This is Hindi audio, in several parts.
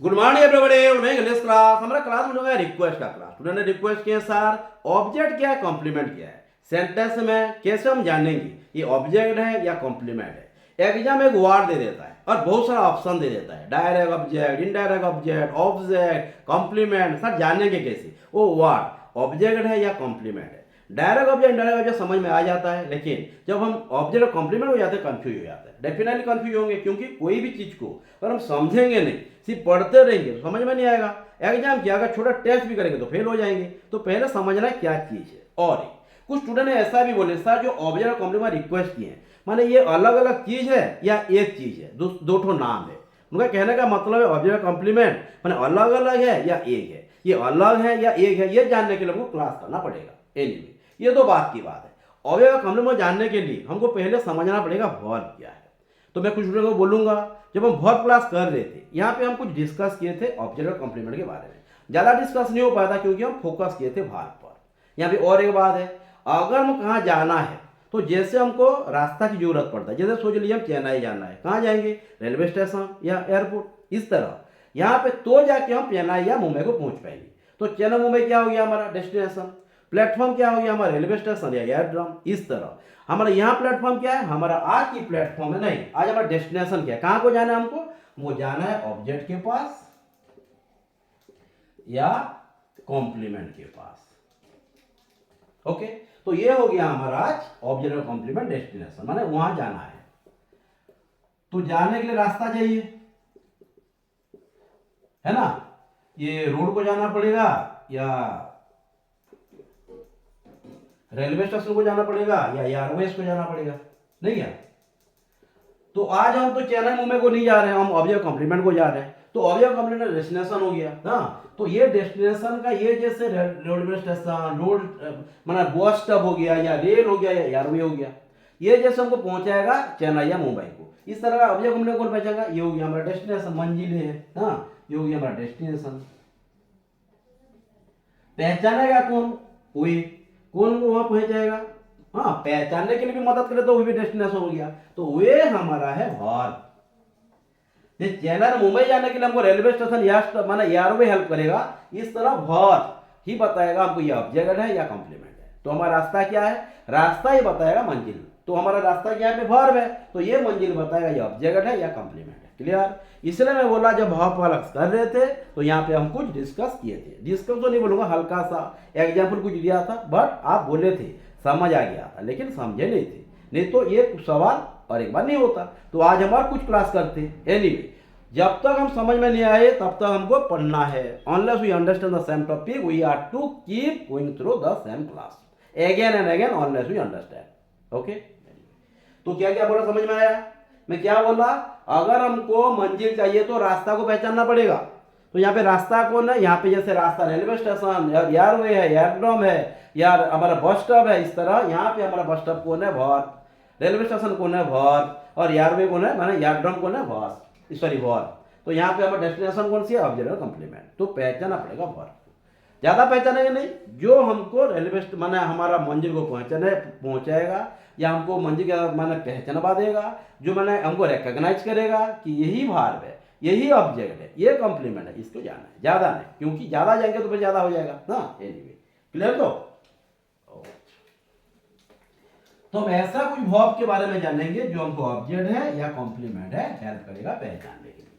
Good morning everybody. मैं इंग्लिश क्लास हमारा क्लास में होगा रिक्वेस्ट का क्लास। स्टूडेंट ने रिक्वेस्ट किया सर ऑब्जेक्ट क्या है कॉम्प्लीमेंट क्या है। सेंटेंस में कैसे हम जानेंगे ये ऑब्जेक्ट है या कॉम्प्लीमेंट है। एग्जाम एक वर्ड दे देता है और बहुत सारा ऑप्शन दे देता है, direct object, indirect object, object, complement. Sir जानेंगे कैसे वो वर्ड ऑब्जेक्ट है या कॉम्प्लीमेंट है। डायरेक्ट ऑब्जेक्ट इनडायरेक्ट ऑब्जेक्ट समझ में आ जाता है, लेकिन जब हम ऑब्जेक्ट और कॉम्प्लीमेंट हो जाते हैं कंफ्यूज हो जाते हैं। डेफिनेटली कंफ्यूज होंगे क्योंकि कोई भी चीज को अगर हम समझेंगे नहीं, सिर्फ पढ़ते रहेंगे तो समझ में नहीं आएगा। एग्जाम किया अगर छोटा टेस्ट भी करेंगे तो फेल हो जाएंगे। तो पहले समझना क्या चीज है। और कुछ स्टूडेंट ने ऐसा भी बोले सर जो ऑब्जेक्ट और कॉम्प्लीमेंट रिक्वेस्ट किए हैं माने ये अलग अलग चीज है या एक चीज है, दो ठो नाम है। उनका कहने का मतलब है ऑब्जेक्ट कॉम्प्लीमेंट माने अलग अलग है या एक है, ये अलग है या एक है, ये जानने के लिए हमको क्लास करना पड़ेगा। एनीवे ये दो बात की बात है। ऑब्जेक्ट कॉम्प्लीमेंट जानने के लिए हमको पहले समझना पड़ेगा वर्ब क्या है। तो मैं कुछ स्टूडेंट को बोलूंगा जब हम वर्ब क्लास कर रहे थे यहाँ पे हम कुछ डिस्कस किए थे ऑब्जेक्ट और कॉम्प्लीमेंट के बारे में। ज़्यादा डिस्कस नहीं हो पाया था क्योंकि हम फोकस किए थे वर्ब पर। यहाँ पे और एक बात है, अगर हम कहाँ जाना है तो जैसे हमको रास्ता की जरूरत पड़ता है, जैसे सोच लीजिए हम चेन्नई जाना है, कहाँ जाएंगे, रेलवे स्टेशन या एयरपोर्ट। इस तरह यहाँ पे तो जाके हम चेन्नई या मुंबई को पहुंच पाएंगे। तो चेन्नई मुंबई क्या हो गया हमारा डेस्टिनेशन, प्लेटफॉर्म क्या हो गया हमारा रेलवे स्टेशन या एयरड्रम। इस तरह हमारा यहाँ प्लेटफॉर्म क्या है, हमारा आज की प्लेटफॉर्म है नहीं, आज हमारा डेस्टिनेशन क्या है, कहाँ को जाना है हमको, वो जाना है ऑब्जेक्ट के पास या कॉम्प्लीमेंट के पास। ओके, तो ये हो गया हमारा आज ऑब्जेक्ट और कॉम्प्लीमेंट डेस्टिनेशन माने वहां जाना है। तो जाने के लिए रास्ता चाहिए है ना, ये रोड को जाना पड़ेगा या रेलवे स्टेशन को जाना पड़ेगा या एयरवेज को जाना पड़ेगा, नहीं है। तो आज हम तो चेन्नई मुंबई को नहीं जा रहे हैं, हम ऑब्जेक्ट कॉम्प्लीमेंट को जा रहे हैं। तो ऑब्जेक्ट कॉम्प्लीमेंट डेस्टिनेशन हो गया ना। तो ये डेस्टिनेशन का ये जैसे रेलवे स्टेशन, रोड मतलब बस स्टॉप हो गया या रेल हो गया या एयरवे हो गया, ये जैसे हमको पहुंचाएगा चेन्नई या मुंबई को। इस तरह का ऑब्जेक्ट कॉम्प्लीमेंट कौन पहुंचाएगा, ये हो गया हमारा डेस्टिनेशन, मंजिल है ना, ये हो गया हमारा डेस्टिनेशन। पहचानेगा कौन, कोई, कौन को वहां पहुंचाएगा, हाँ पहचानने के लिए भी मदद करे तो वो भी डेस्टिनेशन हो गया। तो वे हमारा है वर्ब। चेन्नई मुंबई जाने के लिए हमको रेलवे स्टेशन या माना एयरवे हेल्प करेगा। इस तरह वर्ब ही बताएगा हमको ये ऑब्जेक्ट है या कॉम्प्लीमेंट है। तो हमारा रास्ता क्या है, रास्ता ही बताएगा मंजिल। तो हमारा रास्ता क्या है, वर्ब है, तो ये मंजिल बताएगा ये ऑब्जेक्ट है या कॉम्प्लीमेंट है। क्लियर। इसलिए मैं बोला जब वर्ब वाला कर रहे थे तो यहाँ पे हम कुछ डिस्कस किए थे। डिस्कस तो नहीं बोलूंगा, हल्का सा एग्जाम्पल कुछ दिया था, बट आप बोले थे समझ आ गया था, लेकिन समझे नहीं थे। नहीं तो ये सवाल और एक बार नहीं होता। तो आज हम और कुछ क्लास करते। एनीवे जब तक हम समझ में नहीं आए तब तक हमको पढ़ना है। Unless we understand the same topic we are to keep going through the same class again and again unless we understand. Okay, तो क्या क्या बोला समझ में आया। मैं क्या बोला, अगर हमको मंजिल चाहिए तो रास्ता को पहचानना पड़ेगा। तो यहाँ पे रास्ता कौन है, यहाँ पे जैसे रास्ता रेलवे स्टेशन या एयरवे है, एयरड्रम है या हमारा बस स्टॉप है। इस तरह यहाँ पे हमारा बस स्टॉप कौन है, वर्ब, रेलवे स्टेशन कौन है, वर्ब, और एयरवे कौन है माने एयरड्रम कौन है, वर्ब, सॉरी वर्ब। तो यहाँ पे हमारा डेस्टिनेशन कौन सी है, ऑब्जेक्ट और कॉम्प्लीमेंट। तो पहचाना पड़ेगा वर्ब, ज्यादा पहचानेंगे नहीं। जो हमको रेलवे माने हमारा मंजिल को पहुंचाएगा या हमको मंजिल का माने पहचानवा देगा, जो मैंने हमको रिकॉग्नाइज करेगा कि यही वर्ब है, यही ऑब्जेक्ट है, ये कॉम्प्लीमेंट है, इसको जाना है, ज्यादा नहीं, क्योंकि ज्यादा जाएंगे तो फिर ज्यादा हो जाएगा ना। Anyway clear. तो हम ऐसा कुछ वर्ब के बारे में जानेंगे जो हमको ऑब्जेक्ट है या कॉम्प्लीमेंट है हेल्प करेगा पहचानने के लिए।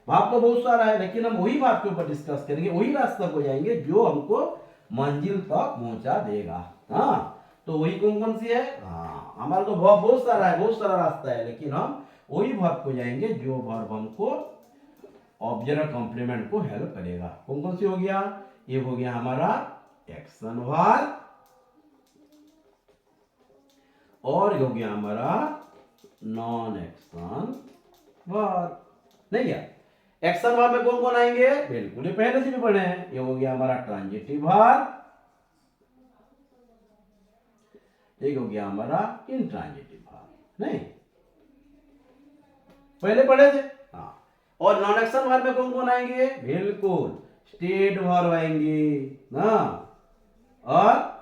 वर्ब तो बहुत सारा है, लेकिन हम वही वर्ब के ऊपर डिस्कस करेंगे, वही रास्ता को जाएंगे जो हमको मंजिल तक पहुंचा देगा। हाँ, तो वही कौन कौन सी है, हाँ हमारा तो वर्ब बहुत सारा है, बहुत सारा रास्ता है, लेकिन हम वही वर्ब को जाएंगे जो वर्ब हमको ऑब्जेक्ट और कॉम्प्लीमेंट को हेल्प करेगा। कौन कौन सी हो गया, ये हो गया हमारा एक्शन वर्ब, और ये हो गया हमारा नॉन एक्शन वर्ब। नहीं क्या, एक्शन वर्ब में कौन कौन आएंगे, बिल्कुल ये पहले से भी पढ़े हैं। ये हो गया हमारा ट्रांजिटिव वर्ब, एक हो गया हमारा इंट्रांजिटिव वर्ब, नहीं पहले पढ़े थे। हाँ, और नॉन एक्शन वर्ब में कौन कौन आएंगे, बिल्कुल स्टेट वर्ब आएंगे ना, और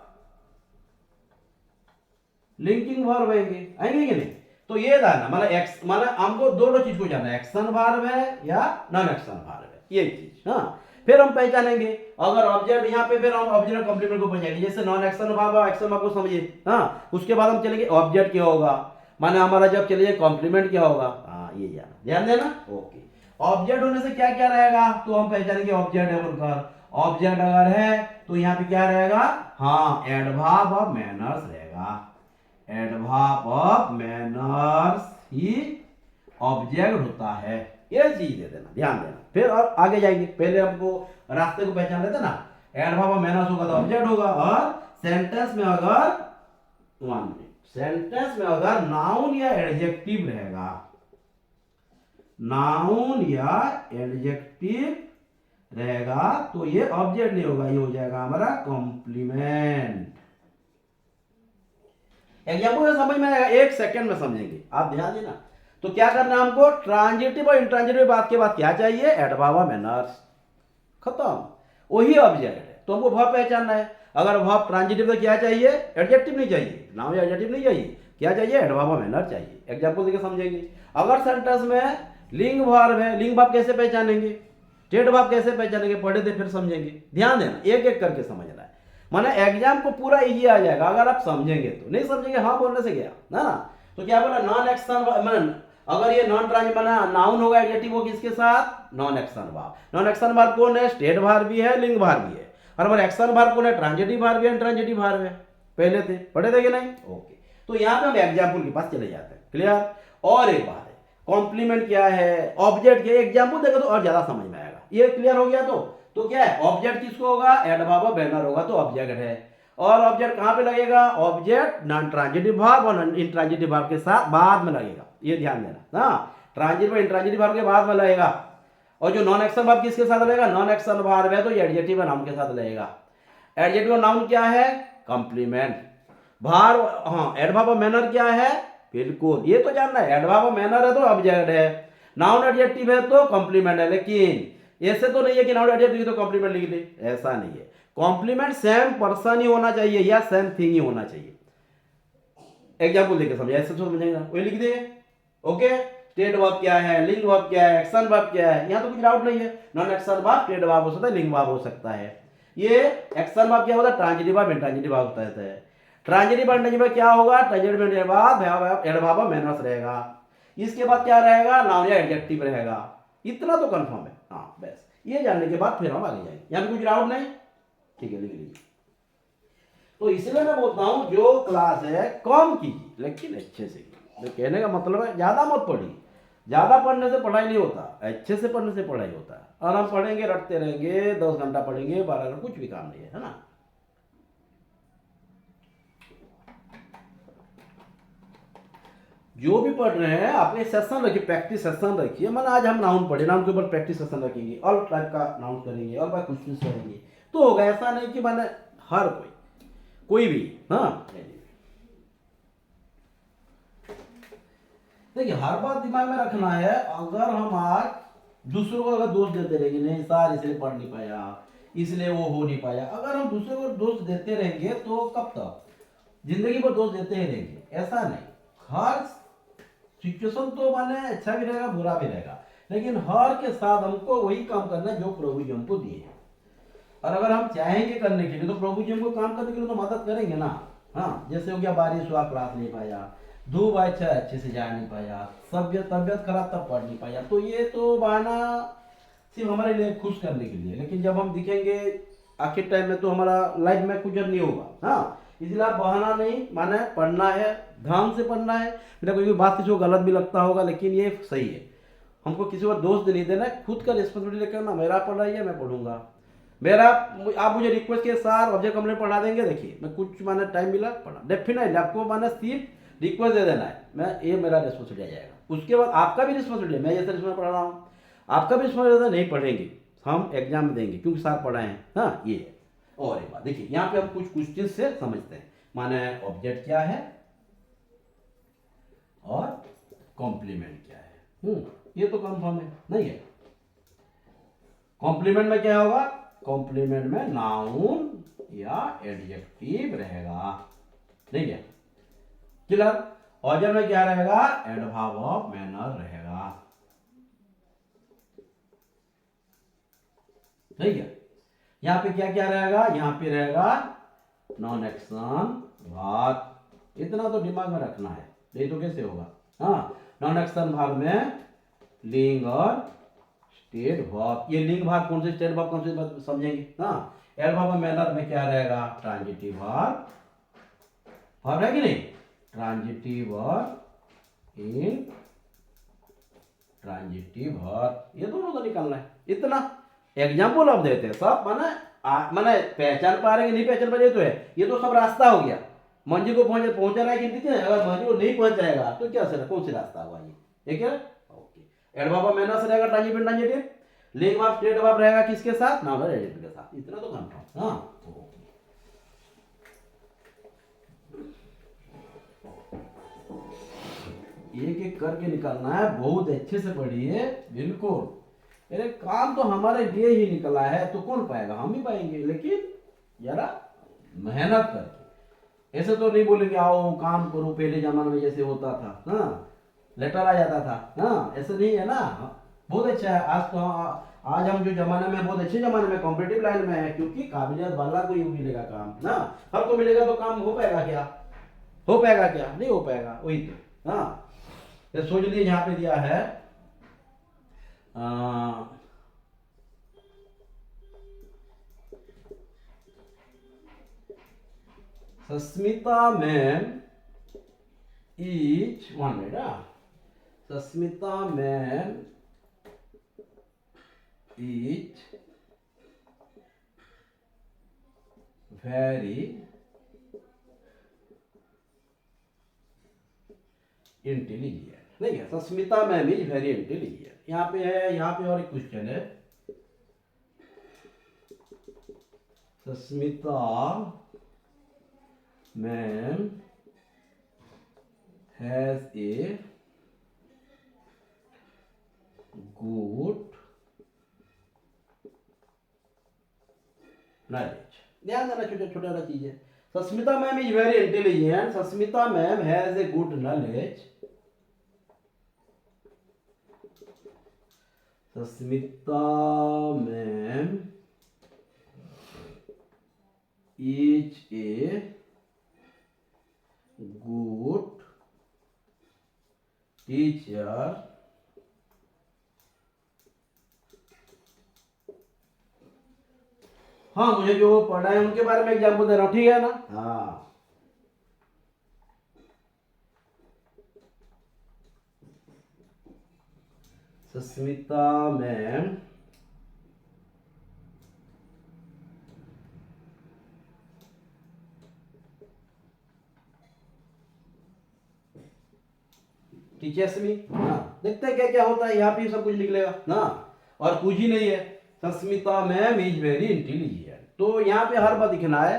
लिंकिंग वर्ब आएंगे कि नहीं। तो ये था ना, मतलब एक्स मतलब हमको दोनों चीज को जाना है, एक्शन वर्ब है या नॉन एक्शन वर्ब है। ये चीज। हाँ, फिर हम पहचानेंगे अगर ऑब्जेक्ट यहाँ पे, फिर हम ऑब्जेक्ट कॉम्प्लीमेंट को पहचानेंगे, जैसे नॉन एक्शन भाव और एक्शन भाव को समझिए। हाँ, उसके बाद हम चलेंगे ऑब्जेक्ट क्या होगा, माने हमारा जब चलिए कॉम्प्लीमेंट क्या होगा। हाँ, ये ध्यान देना। ओके, ऑब्जेक्ट होने से क्या क्या रहेगा, तो हम पहचानेंगे ऑब्जेक्ट है बोलकर। ऑब्जेक्ट अगर है तो यहाँ पे क्या रहेगा, हाँ, एडवर्ब ऑफ मैनर्स रहेगा। Adverb of manners he object होता है, ये चीज दे देना, ध्यान देना। फिर और आगे जाएंगे, पहले हमको रास्ते को पहचान लेते ना। एडवर्ब ऑफ मैनर्स होगा तो ऑब्जेक्ट होगा, और सेंटेंस में अगर, वन मिनट, सेंटेंस में अगर नाउन या एडजेक्टिव रहेगा, नाउन या एडजेक्टिव रहेगा तो ये ऑब्जेक्ट नहीं होगा, ये हो जाएगा हमारा कॉम्प्लीमेंट। एग्जाम्पल समझ में आएगा, एक सेकंड में समझेंगे, आप ध्यान देना। तो क्या करना है हमको, ट्रांजिटिव और इंट्रांजिटिव बात के बाद क्या चाहिए, एडवर्ब ऑफ मैनर्स, खत्म, वही ऑब्जेक्ट है। तो हमको वर्ब पहचानना है। अगर वर्ब ट्रांजिटिव तो क्या चाहिए, एडजेक्टिव नहीं चाहिए, नाउन या एडजेक्टिव नहीं चाहिए, क्या चाहिए, एडवर्ब ऑफ मैनर चाहिए। एग्जांपल देके समझेंगे। अगर सेंटेंस में लिंग वर्ब है, लिंग वर्ब कैसे पहचानेंगे, स्टेट वर्ब कैसे पहचानेंगे, पढ़े थे फिर समझेंगे। ध्यान देना, एक एक करके समझना है, माने एग्जाम को पूरा इजी आ जाएगा अगर आप समझेंगे तो। नहीं समझेंगे हाँ बोलने से गया ना। तो क्या बोला, नॉन एक्शन, अगर ये नॉन ट्रांज बना नाउन होगा, एडजेक्टिव होगा किसके साथ, non action verb. Non action verb कौन है, स्टेट वर्ब भी है, लिंग वर्ब भी है। और हमारे एक्शन वर्ब कौन है, ट्रांजिटिव वर्ब भी है, ट्रांजिटिव वर्ब है। पहले थे, पढ़े थे कि नहीं। ओके, तो यहाँ पे हम एग्जाम्पल के पास चले जाते हैं, क्लियर। और एक बात है, कॉम्प्लीमेंट क्या है, ऑब्जेक्ट क्या, एग्जाम्पल देगा तो और ज्यादा समझ में आएगा। ये क्लियर हो गया। तो क्या है, ऑब्जेक्ट किसको होगा, एडवर्ब ऑफ मैनर होगा, तो ऑब्जेक्ट है। और ऑब्जेक्ट कहां पे लगेगा, ऑब्जेक्ट नॉन ट्रांजिटिव वर्ब और इंट्रांजिटिव वर्ब के साथ बाद में लगेगा, ये ध्यान देना। हाँ, ट्रांजिटिव और इंट्रांजिटिव वर्ब के बाद में लगेगा। और जो नॉन एक्शन वर्ब किसके साथ लगेगा, नॉन एक्शन वर्ब है तो ये एडजेक्टिव और नाउन के साथ लगेगा। एडजेक्टिव और नाउन क्या है, कॉम्प्लीमेंट। भार, हाँ, एडवर्ब ऑफ मैनर क्या है, बिल्कुल ये तो जानना है। एडवर्ब ऑफ मैनर है तो ऑब्जेक्ट है, नाउन एडजेक्टिव है तो कॉम्प्लीमेंट है। लेकिन ऐसे तो नहीं है कि नाउन एडजेक्टिव तो कॉम्प्लीमेंट लिख दे, ऐसा नहीं है। कॉम्प्लीमेंट सेम पर्सन ही होना चाहिए या सेम थिंग ही होना चाहिए। एग्जाम्पल देके समझे, ऐसे तो समझेंगे वही लिख दे। ओके, स्टेट वर्ब क्या है, लिंग वर्ब क्या है, एक्शन वर्ब क्या है, यहां तो कुछ डाउट नहीं है। Non action verb state verb हो सकता है, लिंग वर्ब हो सकता है। ये एक्शन वर्ब क्या होता है, ट्रांजिटिव वर्ब इंट्रांजिटिव वर्ब होता है। ट्रांजिटिव और इंट्रांजिटिव क्या होगा, ट्रांजिटिव के बाद एडवर्ब ऑफ मैनर्स रहेगा, इसके बाद क्या रहेगा, नाउन या एडजेक्टिव रहेगा। इतना तो कंफर्म है। हाँ बस, ये जानने के बाद फिर हम आगे जाएंगे। यहां कुछ डाउट नहीं, ठीक है, लिख लीजिए। तो इसलिए मैं बोलता हूं जो क्लास है कम कीजिए लेकिन अच्छे से कीजिए। तो कहने का मतलब है ज्यादा मत पढ़िए, ज्यादा पढ़ने से पढ़ाई नहीं होता, अच्छे से पढ़ने से पढ़ाई होता है। और हम पढ़ेंगे रटते रहेंगे, 10 घंटा पढ़ेंगे, 12 घंटा, कुछ भी काम नहीं है ना। जो भी पढ़ रहे हैं अपने सेशन रखिए, प्रैक्टिस सेशन रखिए। मैंने आज हम नाउन पढ़े, नाउन के ऊपर प्रैक्टिस सेशन रखेंगे, ऑल टाइप का नाउन करेंगे और कुछ कुछ करेंगे तो होगा। ऐसा नहीं कि मैंने हर कोई भी, हाँ देखिए हर बात दिमाग में रखना है। अगर हम आज दूसरों को अगर दोष देते रहेंगे, नहीं सर इसलिए पढ़ नहीं पाया, इसलिए वो हो नहीं पाया, अगर हम दूसरों को दोष देते रहेंगे तो कब तक, जिंदगी पर दोष देते ही रहेंगे। ऐसा नहीं, हर सिचुएशन तो माने अच्छा भी रहेगा बुरा भी रहेगा, लेकिन हर के साथ हमको वही काम करना है जो प्रभु जी हमको दिए हैं। और अगर हम चाहेंगे करने के लिए तो प्रभु जी हमको काम करने के लिए तो मदद करेंगे ना। हाँ, जैसे हो गया बारिश हुआ क्लास नहीं पाया, धूप अच्छा अच्छे से जा नहीं पाया, तबियत खराब तब पढ़ नहीं पाया, तो ये तो बहाना सिर्फ हमारे लिए खुश करने के लिए। लेकिन जब हम दिखेंगे आखिर टाइम में तो हमारा लाइफ में कुछ नहीं होगा। हाँ, इसलिए आप बहाना नहीं, माने पढ़ना है, ध्यान से पढ़ना है। मेरा कोई बात किसी को गलत भी लगता होगा लेकिन ये सही है। हमको किसी को दोष नहीं देना है, खुद का रिस्पॉन्सिबिलिटी करना। मेरा पढ़ाई है, मैं पढ़ूंगा मेरा। आप मुझे रिक्वेस्ट के साथ ऑब्जेक्ट कंप्लेंट पढ़ा देंगे, देखिए मैं कुछ माने टाइम मिला पढ़ा, डेफिनेटली आपको माने सिर्फ रिक्वेस्ट दे देना है, मैं ये मेरा रिस्पॉन्सिबिलिटी आ जाएगा। उसके बाद आपका भी रिस्पॉन्सिबिलिटी है, मैं जैसे रिस्पॉन्स पढ़ा रहा हूँ, आपका भी रिस्पॉन्सिबिलिटी नहीं पढ़ेंगे हम एग्जाम में देंगे क्योंकि साथ पढ़ाए हैं। हाँ ये है। और एक बात देखिए, यहाँ पे हम कुछ क्वेश्चन से समझते हैं, माने ऑब्जेक्ट क्या है और कॉम्प्लीमेंट क्या है। ये तो कंफर्म है नहीं है। कॉम्प्लीमेंट में क्या होगा, कॉम्प्लीमेंट में नाउन या एडजेक्टिव रहेगा, ठीक है, क्लियर। ऑब्जेक्ट में क्या रहेगा, एडवर्ब ऑफ मैनर रहेगा। ठीक है। यहाँ पे क्या क्या रहेगा, यहाँ पे रहेगा नॉन एक्शन भाग। इतना तो दिमाग में रखना है, नहीं तो कैसे होगा। हाँ, नॉन एक्शन भाग में लिंग और स्टेट वर्ब। ये लिंग भाग कौन से, स्टेट वर्ब कौन से, बात समझेंगे। हाँ, एडवर्ब मैनर में क्या रहेगा, ट्रांजिटिव वर्ब। वर्ब है कि नहीं, transitive verb in transitive verb, ये दोनों तो निकालना है। इतना एग्जाम्पल अब देते हैं सब, माने पहचान पा रहे हैं नहीं पहचान पा रहे, तो है ये तो सब रास्ता हो गया। मंजिल को पहुंचा रहा है कि नहीं, अगर मंजिल को नहीं पहुंचाएगा तो क्या सर, कौन सी रास्ता हुआ ये, ठीक है। ओके, एडवर्ब मैनर से रहेगा ट्रांजिटिव ट्रांजिटिव, लिंग वर्ब स्टेट वर्ब रहेगा किसके साथ, नाउन और एडजेक्टिव के साथ। इतना तो कंफर्म। हाँ, एक एक करके निकालना है, बहुत अच्छे से पढ़िए बिल्कुल। अरे काम तो हमारे लिए ही निकला है, तो कौन पाएगा, हम ही पाएंगे, लेकिन जरा मेहनत करके। ऐसे तो नहीं बोलेंगे आओ काम करो, पहले जमाने में जैसे होता था। हाँ, लेटर आ जाता था। हाँ, ऐसे नहीं है ना। बहुत अच्छा है आज तो। आज हम जो जमाने में, बहुत अच्छे जमाने में, कॉम्पिटेटिव लाइन में है, क्योंकि काबिलियत वाला को ही मिलेगा काम ना। हर को मिलेगा तो काम हो पाएगा क्या, हो पाएगा क्या, नहीं हो पाएगा। वही तो। हाँ, तो सोच लीजिए यहाँ पे दिया है Sasmita ma'am is, 1 minute, Sasmita ma'am is very intelligent. नहीं है, Sasmita ma'am is very intelligent. यहाँ पे है, यहाँ पे और एक क्वेश्चन है, Sasmita ma'am has a good knowledge. ध्यान देना, छोटा छोटा चीज है। Sasmita ma'am is very intelligent, Sasmita ma'am has a good knowledge, Sasmita ma'am is a good teacher हाँ, मुझे जो पढ़ा है उनके बारे में एग्जाम्पल दे रहा हूं, ठीक है ना। हाँ, सस्मिता मैम टीचर्स मी। हाँ, देखते हैं क्या क्या होता है, यहाँ पे सब कुछ निकलेगा ना, और कुछ ही नहीं है। Sasmita ma'am is very intelligent, तो यहाँ पे हर बार दिखना है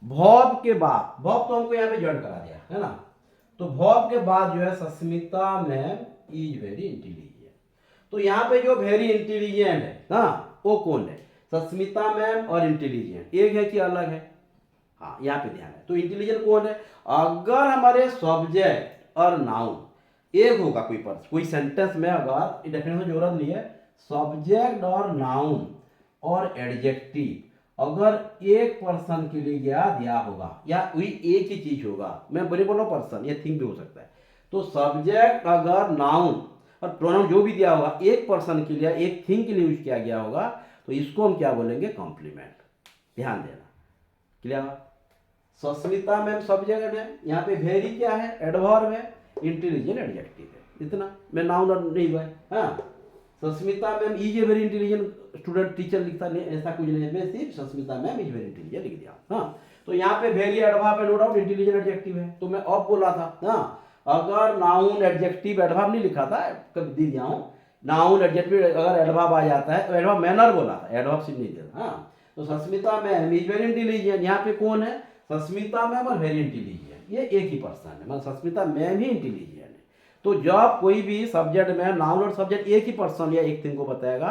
वर्ब के बाद। वर्ब तो हमको यहाँ पे ज्वाइन करा दिया है ना, तो वर्ब के बाद जो है Sasmita ma'am is very intelligent. तो यहाँ पे जो वेरी इंटेलिजेंट है ना, वो कौन है, सस्मिता मैम और इंटेलिजेंट एक है कि अलग है। हाँ, यहाँ पे ध्यान है। तो इंटेलिजेंट कौन है, अगर हमारे सब्जेक्ट और नाउन एक होगा, कोई सेंटेंस में अगर डेफिनेशन की जरूरत नहीं है, सब्जेक्ट और नाउन और एडजेक्टिव अगर एक पर्सन के लिए दिया होगा, या वही एक ही चीज होगा, मैं बड़े बोलो पर्सन, ये थिंग भी हो सकता है। तो सब्जेक्ट अगर नाउन और प्रोनाउन जो भी दिया होगा एक पर्सन के लिए, एक थिंग के लिए यूज किया गया होगा, तो इसको हम क्या बोलेंगे, कॉम्प्लीमेंट। ध्यान देना, क्लियर। सस्मिता मैम सब्जेक्ट है, यहाँ पे वेरी क्या है, एडवर्ब है, इंटेलिजेंट एडजेक्टिव है। इतना मैं नाउन और नहीं हुआ है। हाँ, Sasmita ma'am is a very intelligent student teacher लिखता नहीं, ऐसा कुछ नहीं है, मैं सिर्फ Sasmita ma'am is very intelligent लिख दिया। हाँ, तो यहाँ पे वेरी एडवर्ब है, नो डाउट इंटेलिजेंट एडजेक्टिव है, तो मैं अब बोला था। हाँ, अगर नाउन एडजेक्टिव एडवर्ब नहीं लिखा था, कभी दे दिया हूँ, नाउन एडजेक्टिव अगर एडवर्ब आ जाता है तो एडवर्ब मैनर बोला था, एडवर्ब सिर्फ नहीं दिया। हाँ, तो Sasmita ma'am is very intelligent, यहाँ पे कौन है, सस्मिता मैम और वेरी इंटेलिजेंट, ये एक ही पर्सन है, मतलब सस्मिता मैम ही इंटेलिजेंट है। तो जब कोई भी सब्जेक्ट में नाउन और सब्जेक्ट एक ही पर्सन या एक थिंग को बताएगा,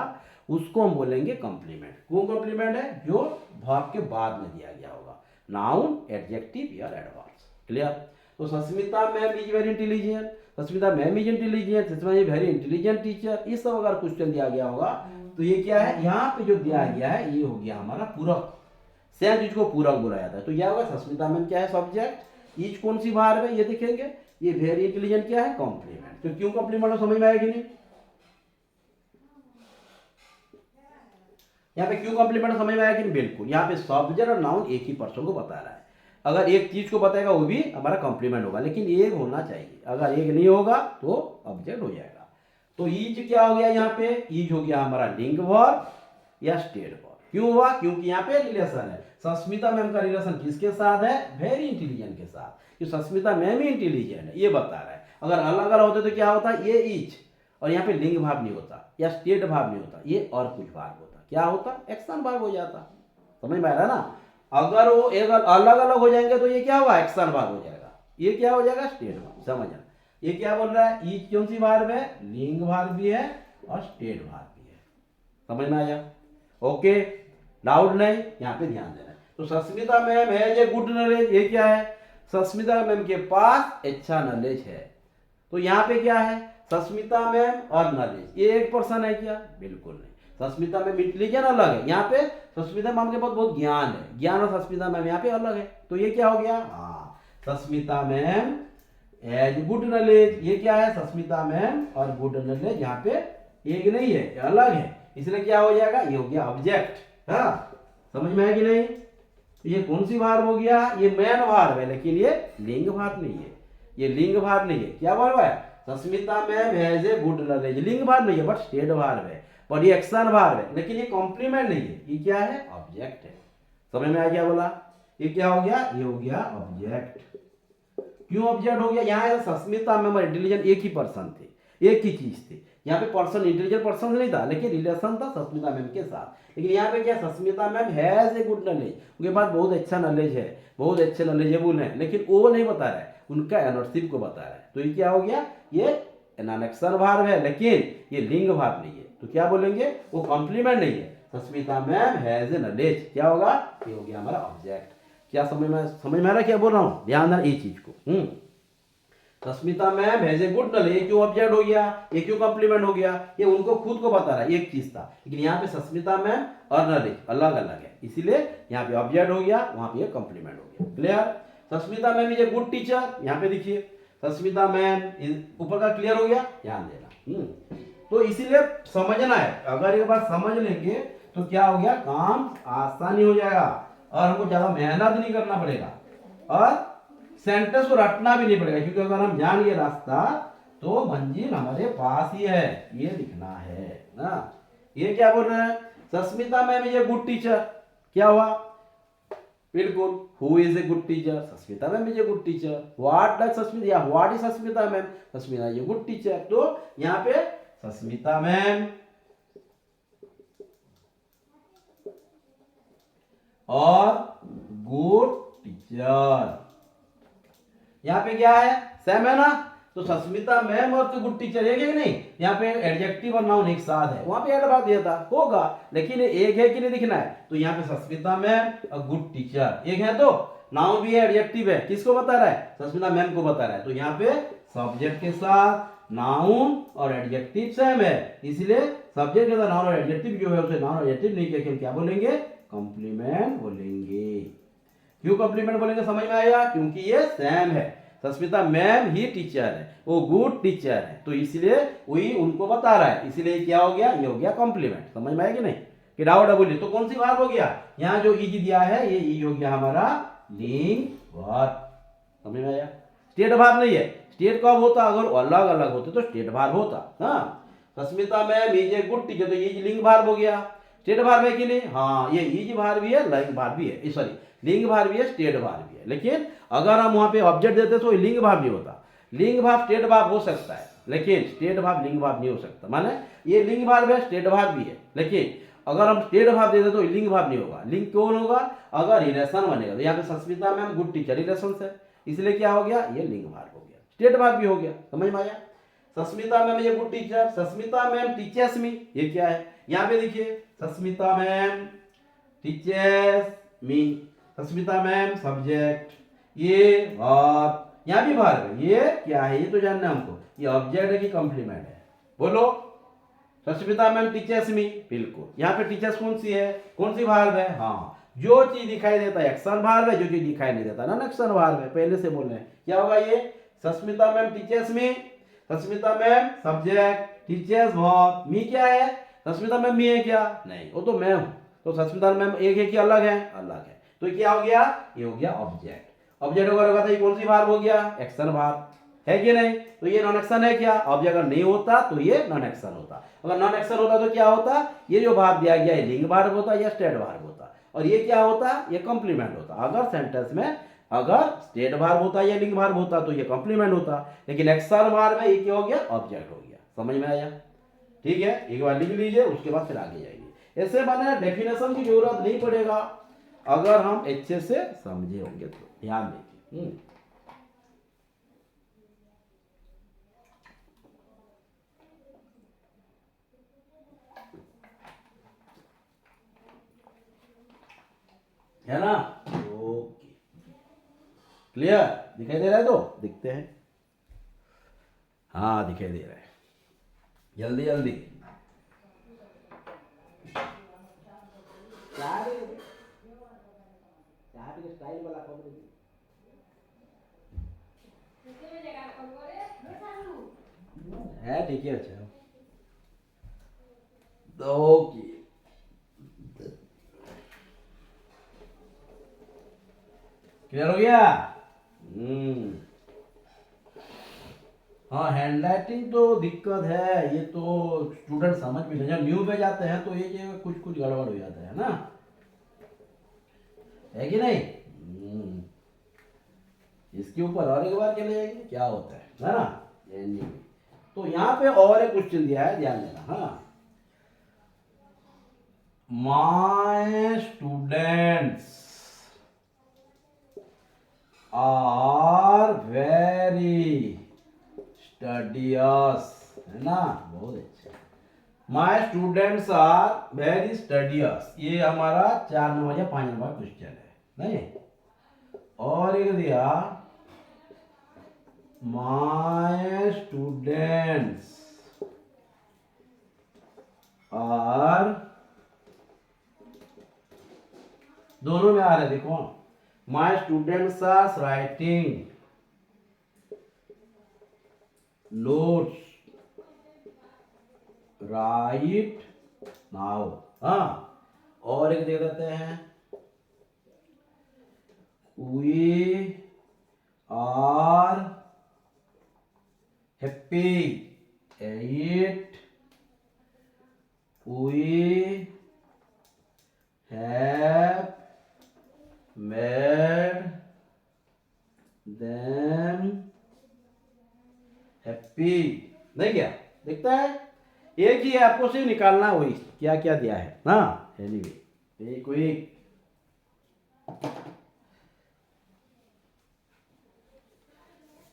उसको हम बोलेंगे कॉम्प्लीमेंट। कौन कॉम्प्लीमेंट है, जो वर्ब के बाद में दिया गया होगा, नाउन एडजेक्टिव या एडवर्ब्स। क्लियर। तो Sasmita ma'am is very intelligent, Sasmita ma'am is intelligent, Sasmita is very intelligent teacher, ये सब अगर क्वेश्चन दिया गया होगा तो ये क्या है, यहाँ पे जो दिया गया है ये हो गया हमारा पूरक, सेम चीज को पूरक बोला जाता है। तो क्या होगा, सस्मिता मैम क्या है, सब्जेक्ट, ईच कौन सी बार है ये देखेंगे, ये वेरी इंटेलिजेंट क्या है, कॉम्प्लीमेंट। तो क्यों कॉम्प्लीमेंट समझ में आएगी नहीं, यहाँ पे क्यों कॉम्प्लीमेंट समझ में आया कि बिल्कुल, यहाँ पे सब्जेक्ट और नाउन एक ही पर्सन को बता रहा है। अगर एक चीज को बताएगा वो भी हमारा कॉम्प्लीमेंट होगा, लेकिन एक होना चाहिए, अगर एक नहीं होगा तो ऑब्जेक्ट हो जाएगा। तो ईज क्या हो गया, यहाँ पे ईज हो गया हमारा लिंक वर्ब या स्टेट वर्ब। क्यों हुआ, क्योंकि यहाँ पे रिलेशन है। सस्मिता मैम का रिलेशन किसके साथ है, वेरी इंटेलिजेंट के साथ, कि सस्मिता मैम ही इंटेलिजेंट है ये बता रहा है। अगर अलग अलग होते तो क्या होता, ये ईज और यहाँ पे लिंग भाव नहीं होता या स्टेट भाव नहीं होता, ये और कुछ भाव होता, क्या होता, एक्शन भाव हो जाता। समझ में आ रहा है ना। अगर वो एक अलग अलग हो जाएंगे तो ये क्या होगा, एक्शन भाव हो जाएगा, ये क्या हो जाएगा, स्टेट भाव। समझना, ये क्या बोल रहा है, ईच कौन सी भाव है, लिंग भाव भी है और स्टेट भाव भी है। समझ में आया, ओके, डाउट नहीं, यहाँ पे ध्यान देना है। तो सस्मिता मैम है ये गुड नॉलेज, ये क्या है, सस्मिता मैम के पास अच्छा नॉलेज है। तो यहाँ पे क्या है, सस्मिता मैम और नॉलेज, ये एक पर्सन है क्या, बिल्कुल नहीं। सस्मिता मैम इंटेलिजेंट अलग है, यहाँ पे सस्मिता मैम के पास बहुत ज्ञान है, ज्ञान और सस्मिता मैम यहाँ पे अलग है। तो ये क्या हो गया, हाँ, Sasmita ma'am has good knowledge, ये क्या है, सस्मिता मैम और गुड नॉलेज यहाँ पे एक नहीं है, अलग है, इसलिए क्या हो जाएगा, ये हो गया ऑब्जेक्ट। हाँ, समझ में है कि नहीं। ये कौन सी भार हो गया, ये मैन भार है, लेकिन ये लिंग भार नहीं है, ये लिंग भार नहीं है। क्या भार है, Sasmita ma'am has a good knowledge, लिंग भार नहीं है बट स्टेट भार है, पर ये एक्शन भार है, लेकिन ये कॉम्प्लीमेंट नहीं है, ये क्या है, ऑब्जेक्ट है। समझ में आ गया, बोला ये क्या हो गया, ये हो गया ऑब्जेक्ट। क्यों ऑब्जेक्ट हो गया, यहाँ सस्मिता मैम और इंटेलिजेंट एक ही पर्सन थे, एक ही चीज थी। यहाँ पे पर्सन इंटेलिजेंट पर्सन नहीं था, लेकिन रिलेशन था सस्मिता मैम के साथ। लेकिन यहाँ पे क्या, Sasmita ma'am has a good knowledge, उनके पास बहुत अच्छा नॉलेज है, बहुत अच्छे नॉलेजेबल है, लेकिन वो नहीं बता रहा है, उनका एनर्शिप को बता रहा है। तो ये क्या हो गया, ये नॉन एक्शन भाव है, लेकिन ये लिंग भाव नहीं है। तो क्या बोलेंगे, वो कॉम्प्लीमेंट नहीं है। Sasmita ma'am has a knowledge, क्या होगा, ये हो गया हमारा ऑब्जेक्ट। क्या समझ में आ रहा, क्या बोल रहा हूँ, ध्यान देना ये चीज को। Sasmita ma'am has a good knowledge, ये क्यों ऑब्जेक्ट हो गया, ये क्यों कॉम्प्लीमेंट हो गया, ये उनको खुद को बता रहा है, एक चीज था। लेकिन यहाँ पे सस्मिता मैम और नॉलेज अलग अलग है, इसीलिए यहाँ पे ऑब्जेक्ट हो गया, वहां पे कॉम्प्लीमेंट हो गया। Clear, Sasmita ma'am is a good teacher, यहाँ पे देखिए सस्मिता मैम, ऊपर का क्लियर हो गया, ध्यान देना। तो इसीलिए समझना है, अगर एक बार समझ लेंगे तो क्या हो गया, काम आसानी हो जाएगा और हमको ज्यादा मेहनत नहीं करना पड़ेगा और सेंटेंस को रटना भी नहीं पड़ेगा, क्योंकि अगर हम जान गए रास्ता तो मंजिल हमारे पास ही है, ये लिखना है ना। ये क्या बोल रहे हैं, Sasmita ma'am is a good teacher, क्या हुआ, बिल्कुल, who is a good teacher, Sasmita ma'am is a good teacher. What does Sasmita, या what is Sasmita ma'am, Sasmita is a good teacher. तो यहाँ पे सस्मिता मैम और गुड टीचर, यहाँ पे क्या है, सेम है ना। तो सस्मिता मैम और तो गुड टीचर एक है कि नहीं, यहाँ पे एडजेक्टिव और नाउन एक साथ है, वहां पे एडवर्ब दिया था होगा, लेकिन एक है कि नहीं दिखना है। तो यहाँ पे सस्मिता मैम और गुड टीचर एक है, तो नाउन भी है, एडजेक्टिव है, किसको बता रहा है, सस्मिता मैम को बता रहा है। तो यहाँ पे सब्जेक्ट के साथ नाउन और एडजेक्टिव सेम है, इसलिए सब्जेक्ट के साथ नाउन और एडजेक्टिव जो है उसे नाउन और एडजेक्टिव नहीं कहकर क्या बोलेंगे, कॉम्प्लीमेंट बोलेंगे। क्यों कॉम्प्लीमेंट बोलेंगे, समझ में आया, क्योंकि ये सेम है, सस्मिता मैम ही टीचर है, वो गुड टीचर है, तो इसलिए वही उनको बता रहा है, इसलिए क्या हो गया, ये हो गया कॉम्प्लीमेंट। समझ में आया कि नहीं, कि डाउट है बोलिए। तो कौन सी बात हो गया, यहाँ जो ईज दिया है ये ईज हो गया हमारा लिंग वर्ब। समझ में आया, स्टेट भार नहीं है, स्टेट कब होता, अगर अलग अलग होते तो स्टेट भार होता। हाँ, Sasmita ma'am is a good teacher, तो ईज लिंग भार हो गया, स्टेट भार है कि नहीं, हाँ, ये ईज भार भी है, लिंग भार भी है, सॉरी लिंग भार भी है, स्टेट भार भी है। लेकिन अगर हम वहां पे ऑब्जेक्ट देते तो लिंग भाव नहीं होता, लिंग भाव स्टेट भाव हो सकता है, लेकिन स्टेट भाव लिंग भाव नहीं हो सकता। माने ये लिंग भाव है, स्टेट भाव भी है, लेकिन अगर हम स्टेट भाव देते तो लिंग भाव नहीं होगा। लिंग कौन होगा, अगर रिलेशन बनेगा। तो यहाँ पे Sasmita ma'am good teacher relation है, इसलिए क्या हो गया, ये लिंग भाव हो गया, स्टेट भाव भी हो गया। समझ में आया, सस्मिता मैम ये good teacher, Sasmita ma'am teaches me, ये क्या है, यहाँ पे देखिए Sasmita ma'am teaches me, Sasmita ma'am subject, ये वर्ब, यहाँ भी वर्ब है, ये क्या है, ये तो जानना है हमको, ये ऑब्जेक्ट है कि कॉम्प्लीमेंट है, बोलो। सस्मिता मैम टीचर्स मी, बिल्कुल। यहाँ पे टीचर्स कौन सी है, कौन सी वर्ब है? हाँ, जो चीज दिखाई देता है एक्शन वर्ब है, जो चीज दिखाई नहीं देता नॉन एक्शन वर्ब है। पहले से बोल रहे हैं, क्या होगा ये? Sasmita ma'am teaches me, Sasmita ma'am subject, teaches verb, me क्या है? सस्मिता मैम मी है क्या? नहीं, वो तो मैं हूँ। तो सस्मिता मैम एक है कि अलग है? अलग है। तो क्या हो गया? ये हो गया ऑब्जेक्ट। ऑब्जेक्ट होगा तो ये कौन सी वर्ब हो गया? एक्शन वर्ब है कि नहीं? तो ये नॉन एक्शन है क्या? ऑब्जेक्ट अगर नहीं होता तो ये नॉन एक्शन होता। अगर नॉन एक्शन होता तो क्या होता? ये जो वर्ब दिया गया है लिंग वर्ब होता या स्टेट वर्ब होता, और ये क्या होता? ये कॉम्प्लीमेंट होता। अगर सेंटेंस में अगर स्टेट वर्ब होता या लिंग वर्ब होता तो ये कॉम्प्लीमेंट होता, लेकिन एक्शन वर्ब है, ये क्या हो गया? ऑब्जेक्ट हो गया। समझ में आया? ठीक है, एक बार लिख लीजिए, उसके बाद फिर आगे जाएंगे। ऐसे माने डेफिनेशन की जरूरत नहीं पड़ेगा अगर हम अच्छे से समझे होंगे तो। ध्यान देखिए, है ना? Okay, clear? दिखाई दे रहा है? तो दिखते हैं। हाँ, दिखाई दे रहा है। जल्दी जल्दी स्टाइल वाला है, ठीक है। अच्छा, ओके, क्लियर हो गया? हाँ, हैंडराइटिंग तो दिक्कत है, ये तो स्टूडेंट समझ भी नहीं। जब न्यू पे जाते हैं तो ये कुछ कुछ गड़बड़ हो जाता है ना, है कि नहीं? इसके ऊपर और एक बार चले जाएंगे क्या होता है ना? तो यहाँ पे और एक क्वेश्चन दिया है, ध्यान देना। हाँ, my students are very studious, है ना? बहुत अच्छा। My students are very studious, ये हमारा 4 नंबर या 5 नंबर क्वेश्चन है, नहीं? और एक दिया माय स्टूडेंट्स आर, दोनों में आ रहा है, देखो। My students are writing notes right now. हाँ, और एक दे देते हैं, we are happy at, we have made them happy. नहीं क्या दिखता है? एक ही है, आपको सिर्फ निकालना वही क्या क्या दिया है ना। एनीवे, एक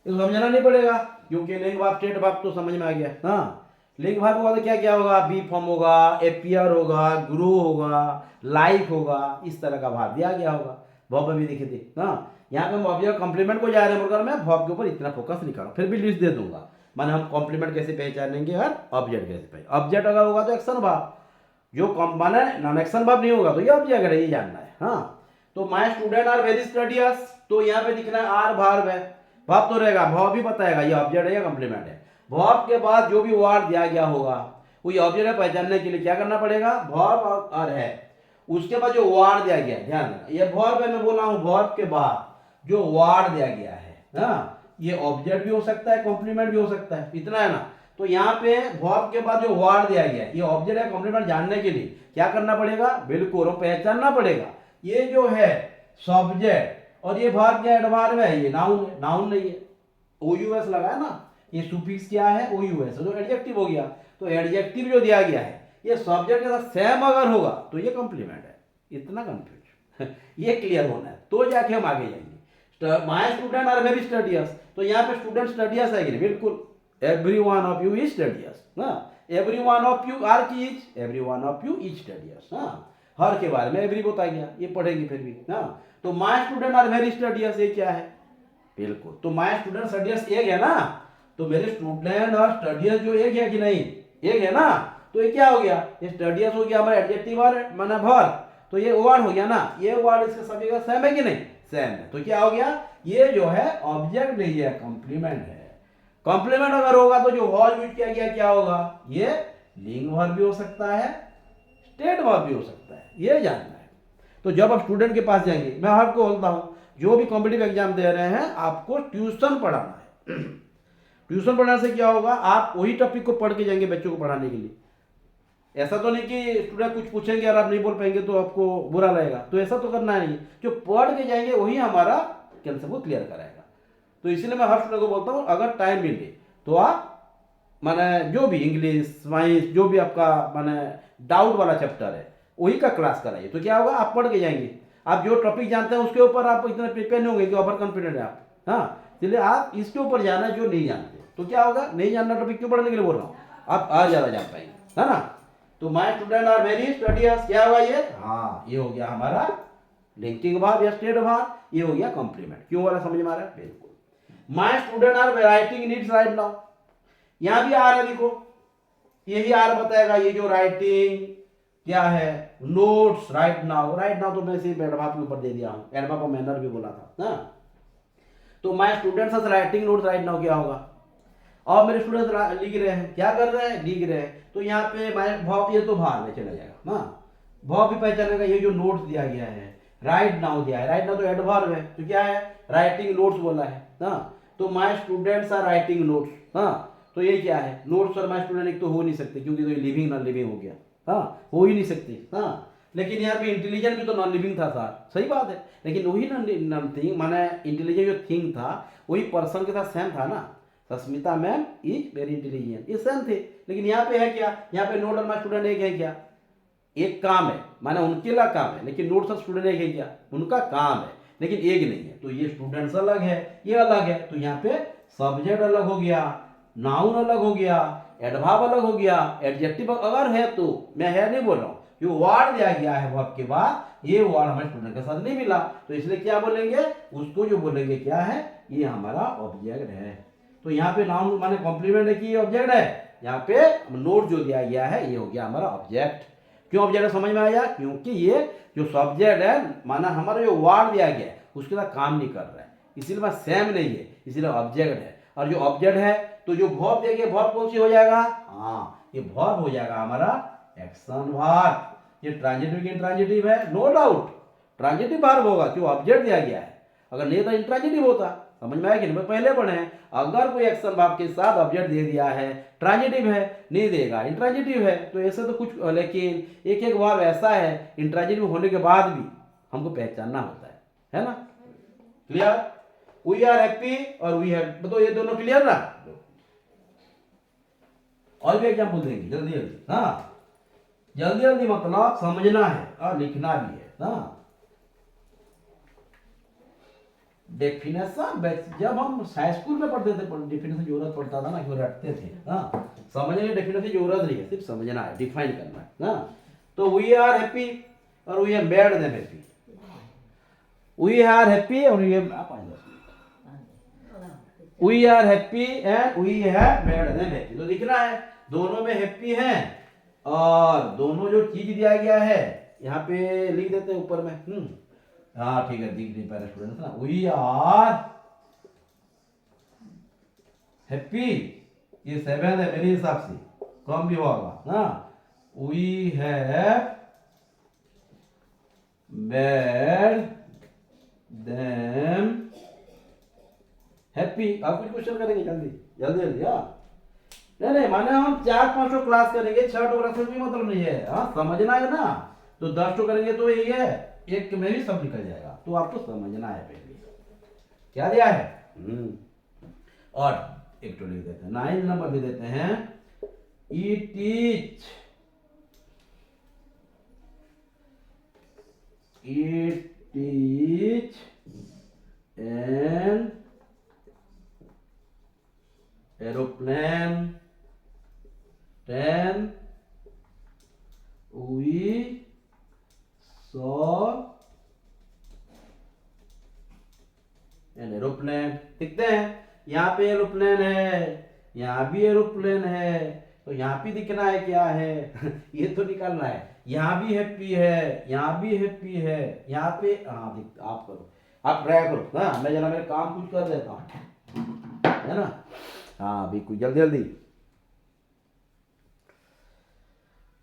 इसको समझना नहीं पड़ेगा क्योंकि लिंग भाग स्टेट भाग तो समझ में आ गया। हाँ, लिंग भाग होगा तो क्या क्या होगा? बी फॉर्म होगा, एपियर होगा, ग्रो होगा, लाइक होगा, इस तरह का भाग दिया गया होगा। भॉब में भी देखे थे ना। यहाँ पे हम ऑब्जेक्ट कॉम्प्लीमेंट को जा रहे हैं, मगर मैं भॉब के ऊपर इतना फोकस नहीं कर रहा, फिर भी लिस्ट दे दूंगा। माने हम कॉम्प्लीमेंट कैसे पहचानेंगे और ऑब्जेक्ट कैसे पहचान। ऑब्जेक्ट अगर होगा तो एक्शन भाग, जो माने नॉन एक्शन भाग नहीं होगा तो ये ऑब्जेक्ट है, ये जानना है। हाँ, तो my student are very studious, तो यहाँ पे दिखना है आर भार्ब है, भाव तो रहेगा, भाव भी बताएगा ये ऑब्जेक्ट है या कॉम्प्लीमेंट है। भाव के बाद जो भी वर्ड दिया गया होगा वो ये ऑब्जेक्ट है, पहचानने के लिए क्या करना पड़ेगा? भाव और है, उसके बाद जो वर्ड दिया गया, ध्यान देना, ये वर्ब है, मैं बोल रहा हूँ वर्ब के बाद जो वर्ड दिया गया है ना, ये ऑब्जेक्ट भी हो सकता है, कॉम्प्लीमेंट भी हो सकता है, इतना है ना। तो यहाँ पे वर्ब के बाद जो वर्ड दिया गया है, ये ऑब्जेक्ट है कॉम्प्लीमेंट जानने के लिए क्या करना पड़ेगा? बिल्कुल पहचानना पड़ेगा। ये जो है सब्जेक्ट और ये वर्ब क्या एडवर्ब है, ये नाउन है, नाउन नहीं है। ओयूएस लगा है ना, ये सुफिक्स क्या है? ओयूएस, जो एडजेक्टिव हो गया। तो एडजेक्टिव जो दिया गया है ये सब्जेक्ट के साथ सेम अगर होगा तो ये कॉम्प्लीमेंट है। इतना कंफ्यूज ये क्लियर होना है तो जाके हम आगे जाएंगे। My student are very studious, तो यहाँ पे स्टूडेंट स्टडियस है कि नहीं? बिल्कुल, every one of you is studious ना, every one of you are की is, every one of you is studious. हाँ, हर के बारे में एवरी बता गया, ये पढ़ेंगे फिर भी ना। तो my student are very studious, ये क्या है? बिल्कुल, तो माय स्टूडेंट स्टडियस एक है ना, तो मेरे स्टूडेंट और स्टडियस जो एक है कि नहीं? एक है ना। तो ये क्या हो गया, ये स्टडियस हो गया हमारा एडजेक्टिव वर्ड माना वर्ब, तो ये वर्ड हो गया ना, ये वर्ड इसके सभी का सेम है कि नहीं, सेम है। तो क्या हो गया, ये जो है ऑब्जेक्ट नहीं है, कॉम्प्लीमेंट है। कॉम्प्लीमेंट अगर होगा तो जो वर्ब यूज किया गया क्या होगा, ये लिंग वर्ब भी हो सकता है, स्टेट वर्ब भी हो सकता है, ये जानना है। तो जब आप स्टूडेंट के पास जाएंगे, मैं आपको बोलता हूं जो भी कॉम्पिटिटिव एग्जाम दे रहे हैं आपको ट्यूशन पढ़ाना है। ट्यूशन पढ़ाने से क्या होगा, आप वही टॉपिक को पढ़ के जाएंगे बच्चों को पढ़ाने के लिए। ऐसा तो नहीं कि स्टूडेंट कुछ पूछेंगे और आप नहीं बोल पाएंगे तो आपको बुरा लगेगा, तो ऐसा तो करना नहीं। जो पढ़ के जाएंगे वही हमारा कैंसर को क्लियर कराएगा। तो इसीलिए मैं हर स्टूडेंट को बोलता हूँ अगर टाइम मिले तो आप माने जो भी इंग्लिश साइंस जो भी आपका माने डाउट वाला चैप्टर है वही का क्लास कराइए। तो क्या होगा, आप पढ़ के जाएंगे, आप जो टॉपिक जानते हैं उसके ऊपर आप इतना प्रिपेयर नहीं होंगे कि ओवर कॉन्फिडेंट है आप। हाँ, इसलिए आप इसके ऊपर जाना जो नहीं जानते। तो क्या होगा, नहीं जानना टॉपिक क्यों पढ़ने के लिए बोल रहा हूँ, आप और ज़्यादा जान पाएंगे, है ना। तो my student are very studious, क्या हुआ ये, हाँ ये हो गया हमारा लिंकिंग वर्ब या स्टेट वर्ब, ये हो गया कॉम्प्लीमेंट। क्यों वाला समझ में आ रहा है, बिल्कुल। My student are writing needs right now, यहां भी आ रहा है, देखो यही आ रहा बताएगा, ये जो राइटिंग क्या है, notes right now. Right now तो मैं सिर्फ एडवर्ब के ऊपर दे दिया हूं, एडवर्ब और मैनर भी बोला था ना। तो my students are writing notes right now क्या होगा, और मेरे स्टूडेंट्स लिख रहे हैं, क्या कर रहे हैं, लिख रहे हैं। तो यहाँ पे माय वर्ब, ये तो बाहर में चला जाएगा ना, वर्ब भी पहचानेगा। ये जो नोट्स दिया गया है, राइट नाउ दिया है, राइट नाउ तो एडवर्ब है, तो क्या है, राइटिंग नोट्स बोला है ना। तो my students are writing notes, हाँ तो ये क्या है, नोट्स और माय स्टूडेंट एक तो हो नहीं सकते क्योंकि तो ये लिविंग नॉन लिविंग हो गया, हाँ हो ही नहीं सकती। हाँ लेकिन यहाँ पे इंटेलिजेंट भी तो नॉन लिविंग था सर, सही बात है, लेकिन वही नॉन थिंग माने इंटेलिजेंट जो थिंग था वही पर्सन के साथ सेम था ना। Sasmita ma'am is very intelligent, ये सेम थे। लेकिन यहाँ पे है क्या, यहाँ पे नोट और माय स्टूडेंट एक है क्या, एक काम है माने उनके लिए काम है, लेकिन नोट्स और स्टूडेंट एक है क्या, उनका काम है लेकिन एक नहीं है। तो ये स्टूडेंट्स अलग है, ये अलग है, तो यहाँ पे सब्जेक्ट अलग हो गया, नाउन अलग हो गया, एडवर्ब अलग हो गया, एडजेक्टिव अगर है तो मैं है नहीं बोल रहा हूँ, जो वर्ड दिया गया है वर्ब के बाद ये वर्ड हमारे स्टूडेंट के साथ नहीं मिला, तो इसलिए क्या बोलेंगे उसको, जो बोलेंगे क्या है, ये हमारा ऑब्जेक्ट है। तो यहाँ पे नाउन माने कॉम्प्लीमेंट है कि ये ऑब्जेक्ट है, यहाँ पे नोट जो दिया गया है ये हो गया हमारा ऑब्जेक्ट। क्यों ऑब्जेक्ट समझ में आया, क्योंकि ये जो सब्जेक्ट है माना हमारा जो वर्ड दिया गया है उसके साथ काम नहीं कर रहा है, इसीलिए मैं सेम नहीं है, इसीलिए ऑब्जेक्ट है। और जो ऑब्जेक्ट है तो जो वर्ब दिया गया, वर्ब कौन सी हो जाएगा, हाँ ये वर्ब हो जाएगा हमारा एक्शन वर्ब। ये ट्रांजिटिव की इंट्रांजिटिव है, नो डाउट ट्रांजिटिव वर्ब होगा क्यों ऑब्जेक्ट दिया गया है, अगर नहीं तो इंट्रांजिटिव होता। समझ में आया कि नहीं, पहले पढ़े हैं, अगर कोई एक्शन वर्ब के साथ ऑब्जेक्ट दे दिया है, ट्रांजिटिव है, नहीं देगा इंट्रांजिटिव है, तो ऐसे तो कुछ, लेकिन एक एक वर्ब ऐसा है इंट्रांजिटिव होने के बाद भी हमको पहचानना होता है ना। क्लियर, वी आर हैप्पी और वी हैव, तो ये दोनों क्लियर ना। और भी एग्जाम्पल देंगे जल्दी जल्दी, हाँ जल्दी जल्दी मतलब समझना है और लिखना भी है ना। डेफिनेशन जब हम हाई स्कूल में पढ़ते थे डेफिनेशन जरूरत पड़ता था ना, क्यों रटते थे, हाँ समझने की डेफिनेशन जरूरत नहीं है, सिर्फ समझना है, डिफाइन करना है ना। तो वी आर हैप्पी और we have made them happy, we are happy और we are happy and we have made them happy. तो लिखना है दोनों में हैप्पी हैं और दोनों जो चीज दिया गया है यहाँ पे लिख देते हैं ऊपर में। हाँ ठीक है, दिख नहीं पा रहा स्टूडेंट ना, वी आर हैप्पी, ये 7 है मेरे हिसाब से, कम भी होगा ना। We have made them happy. आप कुछ क्वेश्चन करेंगे जल्दी जल्दी जल्दी, हाँ नहीं नहीं माने हम 4-5 क्लास करेंगे, 6 क्लास में भी मतलब नहीं है, हाँ समझना है ना। तो 10 करेंगे तो यही है, एक में भी सब निकल जाएगा, तो आपको समझना है पहले क्या दिया है। और एक तो लिख देते हैं 9 नंबर दे देते हैं, ई teach an aeroplane 10 we saw an aeroplane. देखते हैं यहाँ पे एरोप्लेन है, यहाँ भी एरोप्लेन है, तो यहाँ भी दिखना है क्या है ये तो निकालना है। यहाँ भी हैप्पी है, यहाँ भी हैप्पी है, यहाँ पे हाँ आप करो, आप ट्राई करो ना, मैं जरा मेरे काम कुछ कर देता हूँ, है ना। हाँ बिल्कुल, जल्दी जल्दी।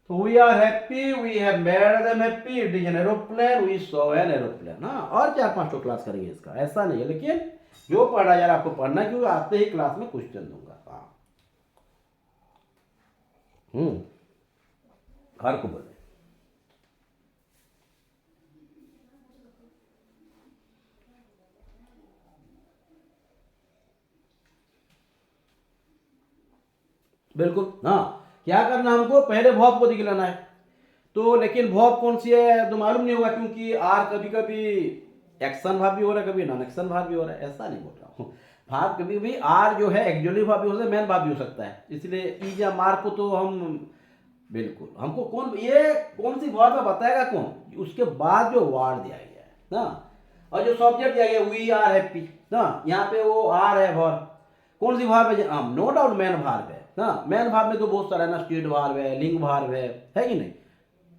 तो we are happy, we have made them happy, it is an aeroplane, we saw an aeroplane. हाँ, और 4-5 तो क्लास करेंगे इसका, ऐसा नहीं है, लेकिन जो पढ़ा यार आपको पढ़ना, क्योंकि आते ही क्लास में क्वेश्चन दूंगा। हाँ हर को बोले। बिल्कुल हाँ, क्या करना हमको, पहले वर्ब को दिखलाना है। तो लेकिन वर्ब कौन सी है तो मालूम नहीं होगा, क्योंकि आर कभी कभी एक्शन वर्ब भी हो रहा है, कभी नॉन एक्शन वर्ब भी हो रहा है, ऐसा नहीं बोल रहा हूँ। वर्ब कभी भी आर जो है एक्जुअली वर्ब भी हो सकता है, मेन वर्ब भी हो सकता है, इसलिए इज या मार को तो हम बिल्कुल, हमको कौन ये कौन सी वर्ब है बताएगा कौन, उसके बाद जो वर्ड दिया गया है ना, और जो सब्जेक्ट दिया गया वी आर हैप्पी ना, यहाँ पे वो आर है वर्ब, कौन सी वर्ब है, नो डाउट मैन वर्ब है ना। मैन वर्ब में तो बहुत सारा है ना, स्टेट वर्ब है, लिंग वर्ब है कि नहीं।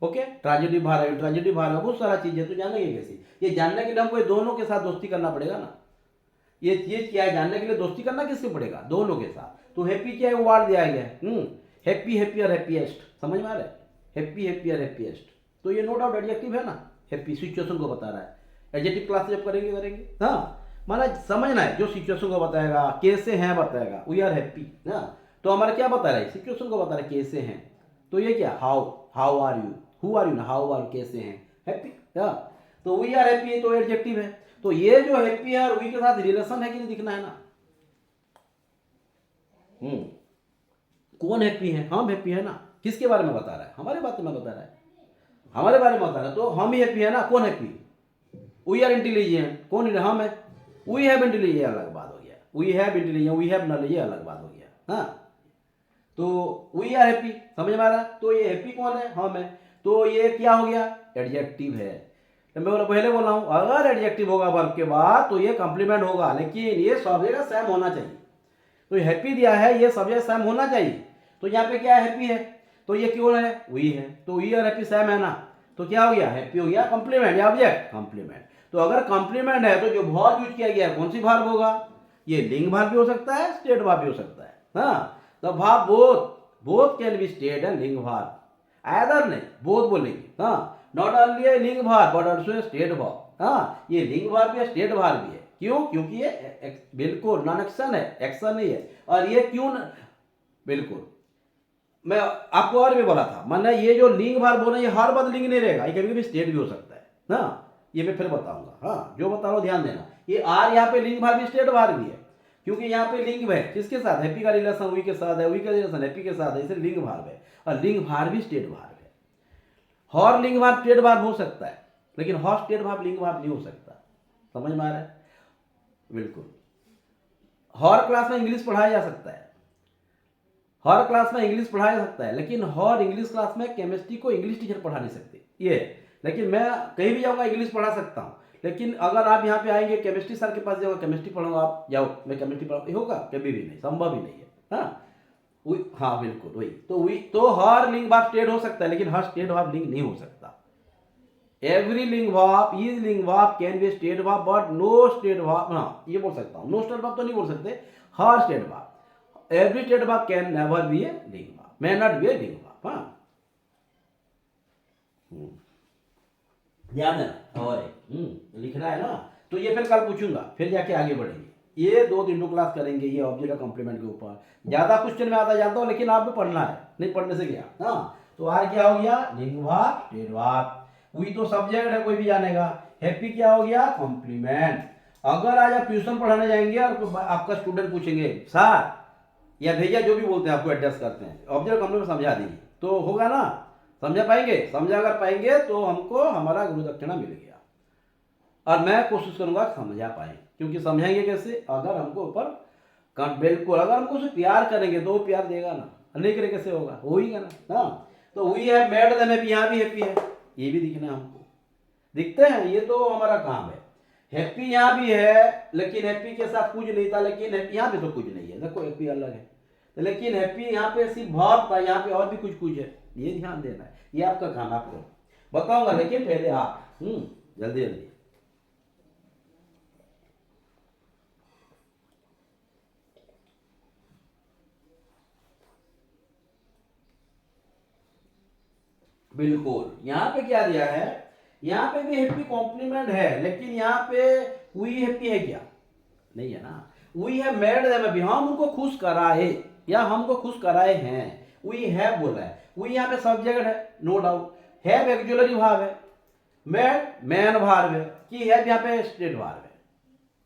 ओके, ट्रेजेडी वर्ब है, ट्रेजेडी वर्ब है, बहुत सारा चीज है, तो जानेंगे कैसे, ये जानने के लिए हमको दोनों के साथ दोस्ती करना पड़ेगा ना। ये चीज क्या है, जानने के लिए दोस्ती करना किसके पड़ेगा, दोनों के साथ। तो हैप्पी क्या है, वर्ड दिया गया है, हैप्पी, हैप्पियर, हैप्पीएस्ट, समझ में आ रहा है, हैप्पी, हैप्पियर, हैप्पीएस्ट, तो ये नो डाउट एडजेक्टिव है ना, हैप्पी सिचुएशन को बता रहा है, एडजेक्टिव क्लास जब करेंगे हाँ, माना समझना है, जो सिचुएशन को बताएगा, कैसे हैं बताएगा, वी आर हैप्पी ना, तो हमारा क्या बता रहा है, सिचुएशन को बता रहा है, कैसे हैं, तो ये क्या, how are you, who are you ना, हाउ आर कैसे हैं, हैप्पी, तो वी आर हैप्पी तो एडजेक्टिव है। तो ये जो हैप्पी है और वी के साथ रिलेशन है कि नहीं दिखना है ना। कौन हैप्पी है, हम हैप्पी है ना, किसके बारे में बता रहा है, हमारे बारे में बता रहा है, हमारे बारे में बता रहा है, तो हम ही हैप्पी है ना, कौन हैप्पी, वी आर इंटेलिजेंट, कौन हम है, वी हैव इंटेलिजेंट, अलग बात हो गया, we have intelligent, we have knowledge, अलग बात हो गया। हाँ, तो वी आर हैप्पी, समझ में आ रहा, तो ये हैप्पी कौन है, हम है, तो ये क्या हो गया, एडजेक्टिव है। तो मैं पहले बोला हूं, अगर एडजेक्टिव होगा वर्ब के बाद तो ये कॉम्प्लीमेंट होगा, लेकिन ये सब्जेक्ट सेम होना चाहिए। तो हैप्पी दिया है, ये सब्जेक्ट सेम होना चाहिए, तो यहाँ पे क्या हैप्पी है, तो ये क्यों है, वी है, तो वी और हैप्पी सेम है ना, तो क्या हो गया, हैप्पी हो गया कॉम्प्लीमेंट या ऑब्जेक्ट, कॉम्प्लीमेंट। तो अगर कॉम्प्लीमेंट है तो जो वर्ब यूज किया गया है कौन सी वर्ब होगा, ये लिंग वर्ब भी हो सकता है, स्टेट वर्ब भी हो सकता है। हाँ, तो verb both can be state and लिंग वर्ब, आइदर नहीं, बोथ बोलेंगे। हाँ, not only A linking verb but also a state verb. हाँ, ये लिंग वर्ब भी है, स्टेट वर्ब भी है, क्यों, क्योंकि ये बिल्कुल नॉन एक्शन है, एक्शन नहीं है। और ये क्यों बिल्कुल, मैं आपको और भी बोला था, माना ये जो लिंग वर्ब बोला, ये हर बार लिंग नहीं रहेगा, ये कभी कभी स्टेट भी हो सकता है ना, ये मैं फिर बताऊंगा। हाँ, जो बता रहा हूँ ध्यान देना, ये आर यहाँ पे लिंग वर्ब भी, स्टेट वर्ब भी है, क्योंकि यहाँ पे लिंग है किसके साथ, हैप्पी का रिलेशन वी के साथ है, वी का रिलेशन हैप्पी के साथ है, इसलिए लिंग वर्ब है, और लिंग वर्ब भी स्टेट वर्ब है। हर लिंग वर्ब स्टेट वर्ब हो सकता है, लेकिन हर स्टेट वर्ब लिंग वर्ब नहीं हो सकता, समझ में आ रहा है, बिल्कुल। हर क्लास में इंग्लिश पढ़ाया जा सकता है, हर क्लास में इंग्लिश पढ़ाया जा सकता है, लेकिन हर इंग्लिश क्लास में केमिस्ट्री को इंग्लिश टीचर पढ़ा नहीं सकते, ये। लेकिन मैं कहीं भी जाऊंगा इंग्लिश पढ़ा सकता हूँ, लेकिन अगर आप यहाँ पे आएंगे केमिस्ट्री सर के पास जाओगे, केमिस्ट्री पढ़ूंगा, आप जाओ मैं केमिस्ट्री पढ़ा, होगा कभी भी नहीं, संभव ही नहीं है। हाँ, हाँ बिल्कुल वही, तो हर लिंग वर्ब स्टेट हो सकता है, लेकिन हर स्टेट वर्ब लिंग नहीं हो सकता। Every linking verb is linking verb can be state verb but no state verb, हाँ ये बोल सकता हूँ, नो स्टेट वर्ब तो नहीं बोल सकते, हर state verb, every state verb can never be a linking verb, may not be a linking verb. हाँ, ध्यान देना, और लिखना है ना, तो ये फिर कल पूछूंगा, फिर जाके आगे बढ़ेंगे, ये 2 दिन क्लास करेंगे ये ऑब्जेक्ट कॉम्प्लीमेंट के ऊपर, ज्यादा क्वेश्चन में आता जानता हूँ, लेकिन आपको पढ़ना है, नहीं पढ़ने से क्या। हाँ, तो आर क्या हो गया, लिंग वर्ब, स्टेट वर्ब, वी तो सब्जेक्ट है, कोई भी जानेगा, हैप्पी क्या हो गया, कॉम्प्लीमेंट। अगर आज आप ट्यूशन पढ़ाने जाएंगे और आपका स्टूडेंट पूछेंगे सर या भैया, जो भी बोलते हैं आपको एड्रेस करते हैं, ऑब्जेक्ट कॉम्प्लीमेंट समझा दीजिए, तो होगा ना, समझा पाएंगे, समझा अगर पाएंगे तो हमको हमारा गुरु दक्षिणा मिल गया, और मैं कोशिश करूंगा समझा पाए, क्योंकि समझाएंगे कैसे, अगर हमको ऊपर बिल्कुल, अगर हमको उसे प्यार करेंगे तो प्यार देगा ना, नहीं करे कैसे होगा, हो ही ना। हाँ, तो we have made them happy, यहाँ भी हैप्पी है, ये भी दिखना है हमको, दिखते हैं, ये तो हमारा काम है। हैप्पी यहाँ भी है, लेकिन हैप्पी के साथ कुछ नहीं था, लेकिन यहाँ पे तो कुछ नहीं है, देखो हैप्पी अलग है, लेकिन हैप्पी यहाँ पे सिर्फ वर्ब था, यहाँ पे और भी कुछ कुछ है, ये ध्यान देना है, ये आपका काम आपको बताऊंगा, लेकिन पहले आप जल्दी जल्दी। बिल्कुल, यहाँ पे क्या दिया है, यहाँ पे भी हैप्पी कॉम्प्लीमेंट है, लेकिन यहाँ पे वी हैप्पी है क्या, नहीं है ना। We have made them happy, हम उनको खुश कराए या हमको खुश कराए हैं, वी हैव बोला है। वी यहाँ पे सब्जेक्ट है, नो डाउट। हैव एक्चुअली भाव है, मेड मैन भाव है, कि हैव यहाँ पे स्टेट भाव है,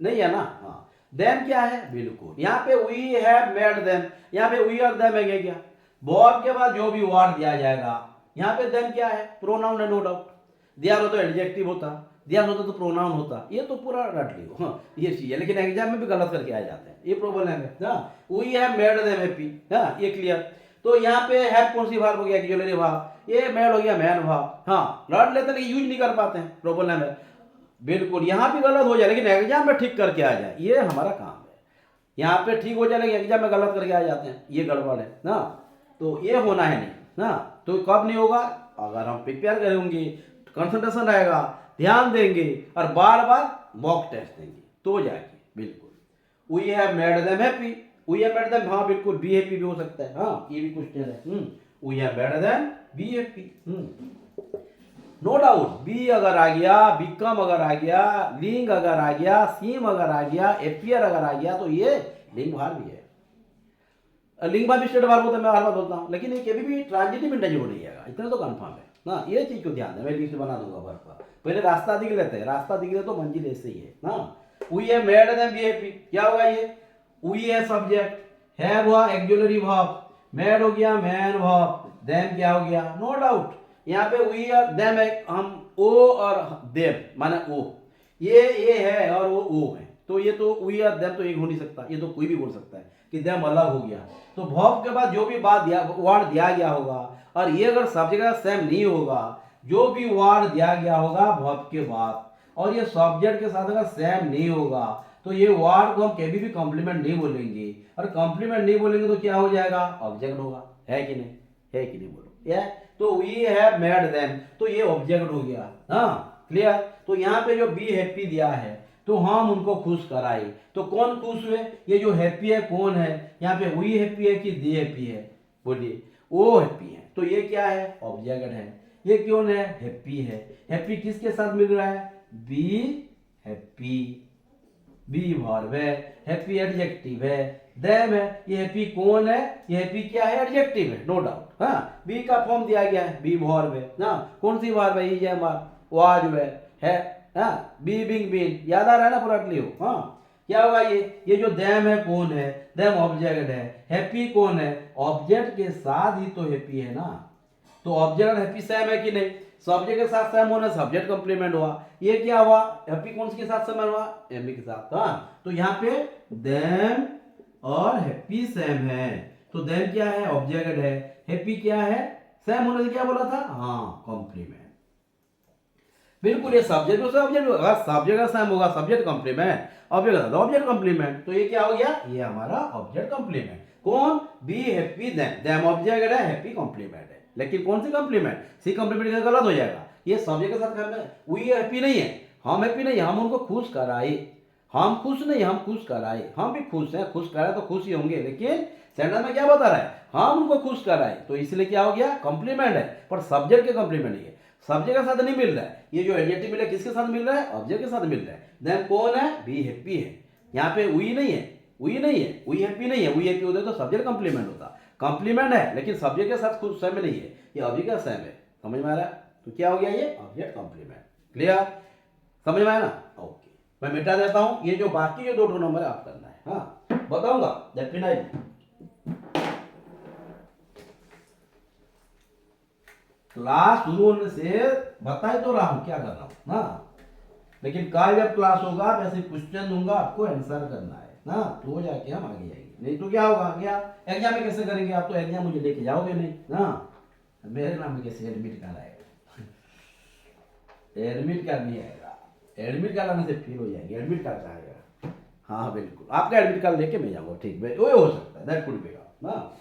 नहीं है ना। हाँ, देम क्या है, बिल्कुल यहाँ पे वी हैव मेड देम, यहाँ पे वी और देम है क्या। वर्ब के बाद जो भी वर्ड दिया जाएगा, यहाँ पे देम क्या है, प्रोनाउन है, नो डाउट। दिया हो तो एडजेक्टिव होता, दिया होता तो प्रोनाउन होता, ये तो पूरा रट लियो। हाँ, ये चीज है, लेकिन एग्जाम में भी गलत करके आ जाते हैं, ये प्रॉब्लम है। हाँ, we have made them happy, हाँ ये क्लियर। तो यहाँ पे हैव कौन सी भाव हो गया, एक्चुअली भाव, ये मेड हो गया मैन भाव। हाँ, रट लेते हैं, यूज नहीं कर पाते हैं, प्रॉब्लम है। बिल्कुल, यहाँ भी गलत हो जाए लेकिन एग्जाम में ठीक करके आ जाए, ये हमारा काम है। यहाँ पे ठीक हो जाए लेकिन एग्जाम में गलत करके आ जाते हैं, ये गड़बड़ है ना। तो ये होना है नहीं ना। तो कब नहीं होगा, अगर हम प्रिपेयर करेंगे, कंसंट्रेशन रहेगा, ध्यान देंगे और बार बार मॉक टेस्ट देंगे, तो जाके बिल्कुल। We have made them happy, we have made them, हाँ बिल्कुल बी हैप्पी भी हो सकता है, हाँ ये भी क्वेश्चन है। We have made them be happy, no doubt. Be अगर आ गया, बिकम अगर आ गया, लिंग अगर आ गया, सीम अगर आ गया, एपियर अगर आ गया, तो ये लिंग भार भी है। लिंग भार भी स्टेट भार होता है, मैं हर बार बोलता हूँ, लेकिन ये कभी भी ट्रांजिटिव इंटेंजिबल नहीं आएगा, इतना तो कंफर्म है ना। ये चीज को ध्यान है, मैं लिस्ट बना दूंगा वर्ब का। पहले रास्ता दिख लेते हैं, रास्ता दिख ले तो मंजिल ऐसे ही है ना। We have made them be happy, क्या होगा ये, वी है सब्जेक्ट, हैव हुआ एक्सुलरी वर्ब, मेड हो गया मैन वर्ब, देम क्या हो गया, नो डाउट। यहाँ पे वी और देम है, हम ओ और देम माने ओ, ये है और वो ओ है, तो ये तो वी और देम तो एक हो नहीं सकता, ये तो कोई भी बोल सकता है कि देम अलग हो गया। तो वर्ब के बाद जो भी बात दिया वर्ड दिया गया होगा, और ये अगर सब्जेक्ट सेम नहीं होगा, जो भी वर्ड दिया गया होगा वर्ब के बाद, और ये सब्जेक्ट के साथ अगर सेम नहीं होगा, तो ये वर्ड को हम कभी भी कॉम्प्लीमेंट नहीं बोलेंगे, और कॉम्प्लीमेंट नहीं बोलेंगे तो क्या हो जाएगा, ऑब्जेक्ट होगा, है कि नहीं, है कि नहीं बोलो, ये तो वी हैव मेड देम, तो ये ऑब्जेक्ट हो गया। हाँ क्लियर। तो यहाँ पे जो बी हैप्पी दिया है, तो हम उनको खुश कराए, तो कौन खुश हुए, ये जो हैप्पी है कौन है, यहाँ पे वी हैप्पी है कि दे हैप्पी है, बोलिए, वो हैप्पी है, तो ये क्या है, ऑब्जेक्ट है। ये क्यों है, हैप्पी है। हैप्पी किसके साथ मिल रहा है, बी हैप्पी, बी वर्ब है, हैप्पी एडजेक्टिव है, देम है, ये हैप्पी कौन है, ये हैप्पी क्या है, एडजेक्टिव है, नो डाउट। हाँ, बी का फॉर्म दिया गया है, बी वर्ब है ना, कौन सी वर्ब है, ये वाज है, हाँ बी बिंग बीन, याद आ रहा है ना पूरा क्लियर। हाँ, क्या होगा ये जो देम है कौन है, देम ऑब्जेक्ट है, हैप्पी कौन है, ऑब्जेक्ट के साथ ही तो हैप्पी है ना। तो ऑब्जेक्ट और हैप्पी सेम है कि नहीं, सब्जेक्ट के साथ सेम होना, सब्जेक्ट कंप्लीमेंट हुआ। ये क्या हुआ, हैप्पी कौन के साथ सेम हुआ, एमी के साथ। हाँ, तो यहाँ पे देम और हैप्पी सेम है, तो देम क्या है, ऑब्जेक्ट है, हैप्पी क्या है, सेम होने से क्या बोला था, हाँ कॉम्प्लीमेंट। बिल्कुल, ये सब्जेक्ट से ऑब्जेक्ट होगा, सब्जेक्ट का सेम होगा, subject complement, object object complement, तो ये क्या हो गया, ये हमारा ऑब्जेक्ट कंप्लीमेंट। कौन, be happy them, them object है, हैप्पी कंप्लीमेंट है, लेकिन कौन सी कंप्लीमेंट, सी कंप्लीमेंट गलत हो जाएगा, ये सब्जेक्ट के साथ करना है। वी हैप्पी नहीं है, हम हैप्पी नहीं, हम उनको खुश कराए, हम खुश नहीं, हम खुश कराए, हम भी खुश हैं, खुश कराए तो खुश ही होंगे, लेकिन सेंटेंस में क्या बता रहा है, हम उनको खुश कराए, तो इसलिए क्या हो गया, कंप्लीमेंट है, पर सब्जेक्ट के कंप्लीमेंट नहीं है, सब्जेक्ट के साथ नहीं मिल रहा है। ये जो एडजेक्टिव मिला किसके साथ मिल रहा है, ऑब्जेक्ट के साथ मिल रहा है। देन कौन है, बी हैप्पी है, यहाँ पे वी नहीं है, वी नहीं है, वी हैप्पी नहीं है, वी हैप्पी होता तो सब्जेक्ट कंप्लीमेंट होता, कंप्लीमेंट है लेकिन सब्जेक्ट के साथ खुद सेम नहीं है, ये ऑब्जेक्ट का सेम है, समझ में आ रहा है। तो क्या हो गया, ये ऑब्जेक्ट कंप्लीमेंट, क्लियर, समझ में आया ना। ओके, मैं मिटा देता हूं, ये जो बाकी जो 2 नंबर आप करना है, हाँ बताऊंगा डेफिनेटली। क्लास शुरू होने से बता ही तो रहा हूं क्या कर रहा हूं ना, लेकिन कल जब क्लास होगा वैसे क्वेश्चन दूंगा, आपको आंसर करना है ना, तो जाके हम आगे जाएंगे, नहीं तो क्या होगा, क्या एग्जाम में कैसे करेंगे, आप तो एग्जाम मुझे लेके जाओगे नहीं ना, मेरे नाम में कैसे एडमिट कार्ड आएगा, एडमिट कार्ड नहीं आएगा, एडमिट कार्ड आने से फेल हो जाएंगे, एडमिट कार्ड आएगा। हाँ बिल्कुल, आपका एडमिट कार्ड लेके मैं जाऊंगा, ठीक है, वो हो सकता है, दैट कुड बी हाँ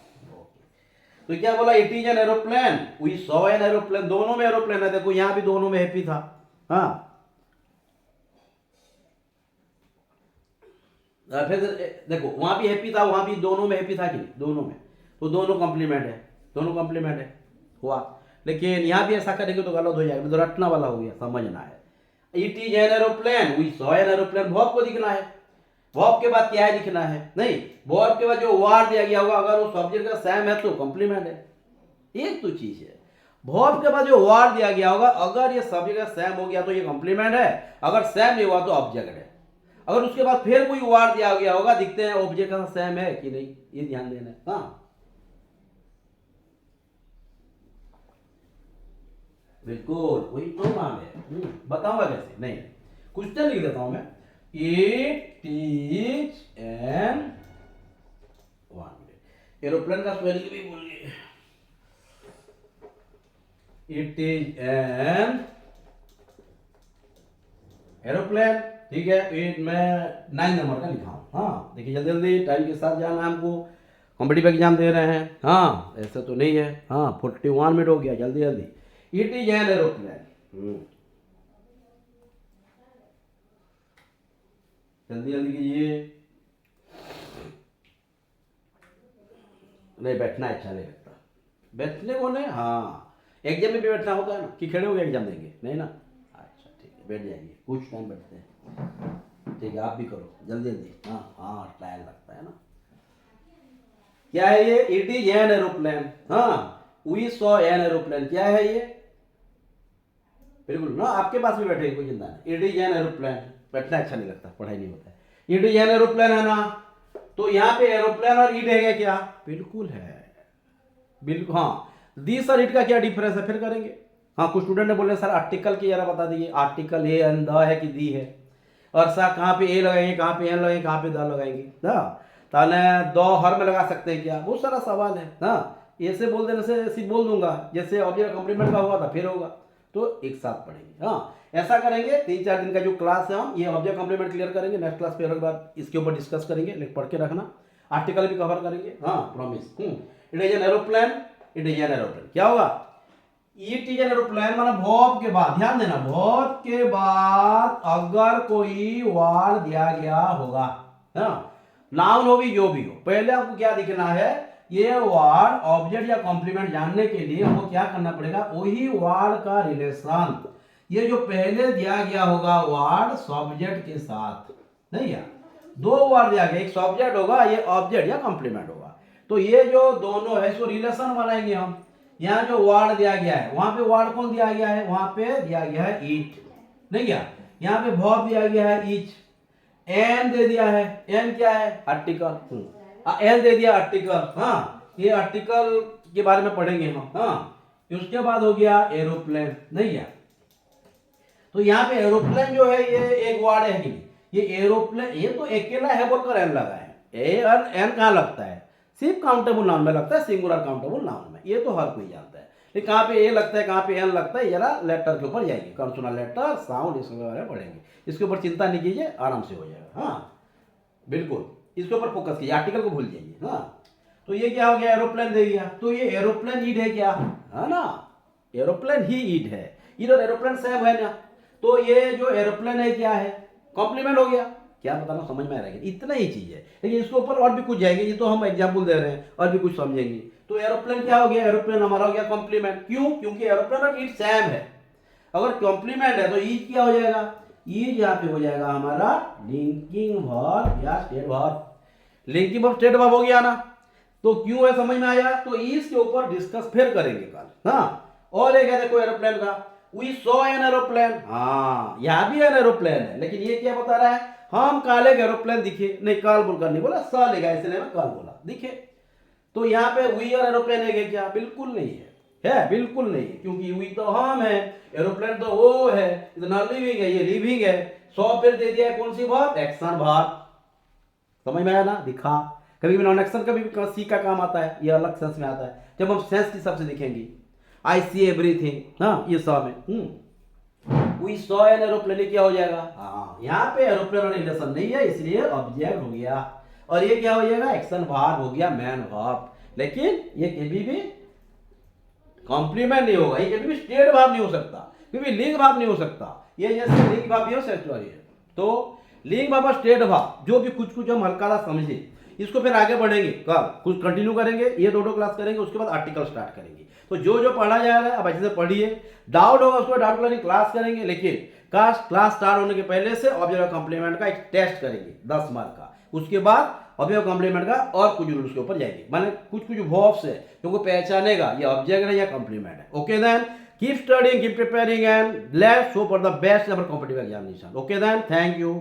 तो क्या बोला, it is an aeroplane, we saw an aeroplane, दोनों में एरोप्लेन है, देखो यहाँ भी दोनों में हैप्पी था। हाँ फिर देखो वहां भी हैप्पी था, वहां भी दोनों में हैप्पी था कि नहीं, दोनों में, तो दोनों कॉम्प्लीमेंट है, दोनों कॉम्प्लीमेंट है हुआ। लेकिन यहाँ भी ऐसा करेंगे तो गलत हो जाएगा, तो रटना वाला हो गया, समझना है। It is an aeroplane, we saw an aeroplane, verb को दिखना है, वर्ब के बाद क्या है दिखना है, नहीं वर्ब के बाद जो वार दिया गया होगा अगर वो सब्जेक्ट का सेम है तो कॉम्प्लीमेंट है, एक तो चीज है। वर्ब के बाद जो वार दिया गया होगा अगर ये सब्जेक्ट का सेम हो गया तो ये कॉम्प्लीमेंट है, अगर सेम नहीं हुआ तो ऑब्जेक्ट है। अगर उसके बाद फिर कोई वार दिया गया होगा, दिखते हैं ऑब्जेक्ट का सेम है कि नहीं, ये ध्यान देना है। हाँ बिल्कुल वही तो नाम है। बताऊंगा कैसे, नहीं क्वेश्चन लिख देता हूं मैं, it is N, one minute, aeroplane का स्पेलिंग भी भूल गए, इट इज एन एरोप्लेन, ठीक है। इट मैं 9 नंबर का लिखा हूं। हाँ देखिए जल्दी जल्दी, टाइम के साथ जाना है हमको, कॉम्पिटिटिव एग्जाम दे रहे हैं। हाँ ऐसा तो नहीं है। हाँ 41 मिनट हो गया, जल्दी जल्दी। इट इज एन एरोप्लेन, जल्दी जल्दी कीजिए, नहीं बैठना अच्छा नहीं लगता, बैठने को नहीं। हाँ एग्जाम में भी बैठना होता है ना, कि खड़े हो गए एग्जाम देंगे, नहीं ना, अच्छा ठीक है बैठ जाइए, कुछ टाइम बैठते हैं, ठीक है आप भी करो जल्दी जल्दी। हाँ हाँ टाइम लगता है ना। क्या है ये, इट इज एन एरोप्लेन, हाँ वी सॉ एन एरोप्लेन, क्या है ये, बिल्कुल ना आपके पास भी बैठे कोई चिंता नहीं। इट इज एन एरोप्लेन, बैठना अच्छा नहीं लगता, पढ़ाई नहीं होता है। इट इज एन एरोप्लेन है ना, तो यहाँ पे एरोप्लेन और इट है क्या, बिल्कुल है, बिल्कुल। हाँ दिस और इट का क्या डिफरेंस है, फिर करेंगे। हाँ कुछ स्टूडेंट ने बोले सर आर्टिकल की जरा बता दीजिए, आर्टिकल ए एन द है कि दी है, और सर कहाँ पे ए लगाएंगे, कहाँ पे एन लगाएंगे, कहाँ पे द लगाएंगे, हाँ ताने दो हर में लगा सकते हैं क्या, बहुत सारा सवाल है। हाँ ऐसे बोल देने से ऐसे बोल दूंगा, जैसे ऑब्जेक्ट कॉम्प्लीमेंट का हुआ था फिर होगा, तो एक साथ पढ़ेंगे। हाँ ऐसा करेंगे, 3-4 दिन का जो क्लास है हम ये ऑब्जेक्ट कॉम्प्लीमेंट क्लियर करेंगे, नेक्स्ट क्लास पे एक बार इसके ऊपर डिस्कस करेंगे, लेकिन पढ़ के रखना, आर्टिकल भी कवर करेंगे। हाँ promise. It is an aeroplane, it is an aeroplane, क्या होगा, इट इज एन एरोप्लेन माना वर्ब के बाद, ध्यान देना वर्ब के बाद अगर कोई वर्ड दिया गया होगा, नाउन हो भी जो भी हो, पहले आपको क्या दिखना है, ये वर्ड ऑब्जेक्ट या कॉम्प्लीमेंट जानने के लिए हमको क्या करना पड़ेगा, वही वर्ड का रिलेशन, ये जो पहले दिया गया होगा वर्ड सब्जेक्ट के साथ, नहीं यार दो वर्ड दिया गया, एक सब्जेक्ट होगा ये ऑब्जेक्ट या कॉम्प्लीमेंट होगा, तो ये जो दोनों है इसको रिलेशन बनाएंगे हम। यहाँ जो वर्ड दिया गया है वहां पे वर्ड कौन दिया गया है, वहां पे दिया गया है इट, नहीं क्या, यहाँ पे वर्ब दिया गया है इच, एन दे दिया है, एन क्या है आर्टिकल, एन दे दिया आर्टिकल। हाँ ये आर्टिकल के बारे में पढ़ेंगे हम। हाँ उसके बाद हो गया एरोप्लेन, नहीं क्या, तो यहाँ पे एरोप्लेन जो है ये एक वर्ड है कि ये एरोप्लेन, ये तो अकेला है बोलकर एन लगा है, एन कहाँ लगता है, सिर्फ काउंटेबल नाउन में लगता है, सिंगुलर काउंटेबल नाउन में, ये तो हर कोई जानता है, लेकिन कहाँ पे ए लगता है, कहाँ पे एन लगता है, जरा लेटर के ऊपर जाएंगे, कंसोनेंट लेटर साउंड इसके बारे में पढ़ेंगे, इसके ऊपर चिंता नहीं कीजिए, आराम से हो जाएगा। हाँ बिल्कुल इसके ऊपर फोकस कीजिए, आर्टिकल को भूल जाइए। हाँ तो ये क्या हो गया, एरोप्लेन दे दिया, तो ये एरोप्लेन ईड है क्या, है ना, एरोप्लेन ही ईड है, ईड और एरोप्लेन सेम है ना, तो ये जो एरोप्लेन है क्या है, कॉम्प्लीमेंट हो गया, क्या बताना समझ में आ रहा है, इतना ही चीज है, लेकिन इसके ऊपर और भी कुछ जाएंगे, ये तो हम एग्जाम्पल दे रहे हैं, और भी कुछ समझेंगे। तो एरोप्लेन क्या हो गया, एरोप्लेन हमारा हो गया कॉम्प्लीमेंट, क्यों, क्योंकि एरोप्लेन और ईट सेम है, अगर कॉम्प्लीमेंट है तो ईट क्या हो जाएगा, ईट यहाँ पे हो जाएगा हमारा लिंकिंग वर्ब या state verb, linking verb state verb हो गया ना, तो क्यों है समझ में आया, तो इसके ऊपर डिस्कस फिर करेंगे कल। हाँ और एक है देखो एरोप्लेन का, वी सॉ एन एरोप्लेन, हाँ यहाँ भी एन एरोप्लेन है, लेकिन ये क्या बता रहा है, हम काले एरोप्लेन दिखे, नहीं काल बोलकर नहीं बोला, सा लेगा इसलिए मैं काल बोला, दिखे, तो यहाँ पे वी और एरोप्लेन है क्या, बिल्कुल नहीं है बिल्कुल नहीं है, क्योंकि वी तो हम है, एरोप्लेन तो वो है, इतना लिविंग है, ये लिविंग है, सौ फिर दे दिया है कौन सी बात, एक्शन बात, समझ में आया ना, दिखा, कभी भी नॉन एक्शन कभी भी सी का काम आता है, ये अलग सेंस में आता है, जब हम सेंस की हिसाब से दिखेंगे, आई सी एवरीथिंग, हाँ ये सॉ में, वी सॉ एन एरोप्लेन क्या हो जाएगा, हाँ यहाँ पे एरोप्लेन और रिलेशन नहीं है, इसलिए ऑब्जेक्ट हो गया, और ये क्या हो जाएगा, एक्शन वर्ब हो गया, मैन वर्ब, लेकिन ये कभी भी कॉम्प्लीमेंट नहीं होगा, ये कभी भी स्टेट भाव नहीं हो सकता, कभी लिंग भाव नहीं हो सकता। ये जैसे लिंग भाव भी हो सेक्सुअल है, तो लिंग भाव और स्टेट भाव जो भी कुछ हम हल्का सा समझे, इसको फिर आगे बढ़ेंगे, कल कुछ कंटिन्यू करेंगे, ये दो क्लास करेंगे, उसके बाद आर्टिकल स्टार्ट करेंगे। तो जो पढ़ा जा रहा है अब अच्छे से पढ़िए, डाउट होगा उसको डाउट क्लियरिंग क्लास करेंगे, लेकिन क्लास स्टार्ट होने के पहले से ऑब्जेक्ट कॉम्प्लीमेंट का एक टेस्ट करेंगे 10 मार्क का, उसके बाद ऑब्जेक्ट कॉम्प्लीमेंट का और कुछ रूल्स के ऊपर जाएंगे, माने कुछ वर्ब्स है जो पहचानेगा ये ऑब्जेक्ट है या कॉम्प्लीमेंट है। Okay then, keep studying, keep preparing and let's hope for the best for competitive examination. Okay then, thank you.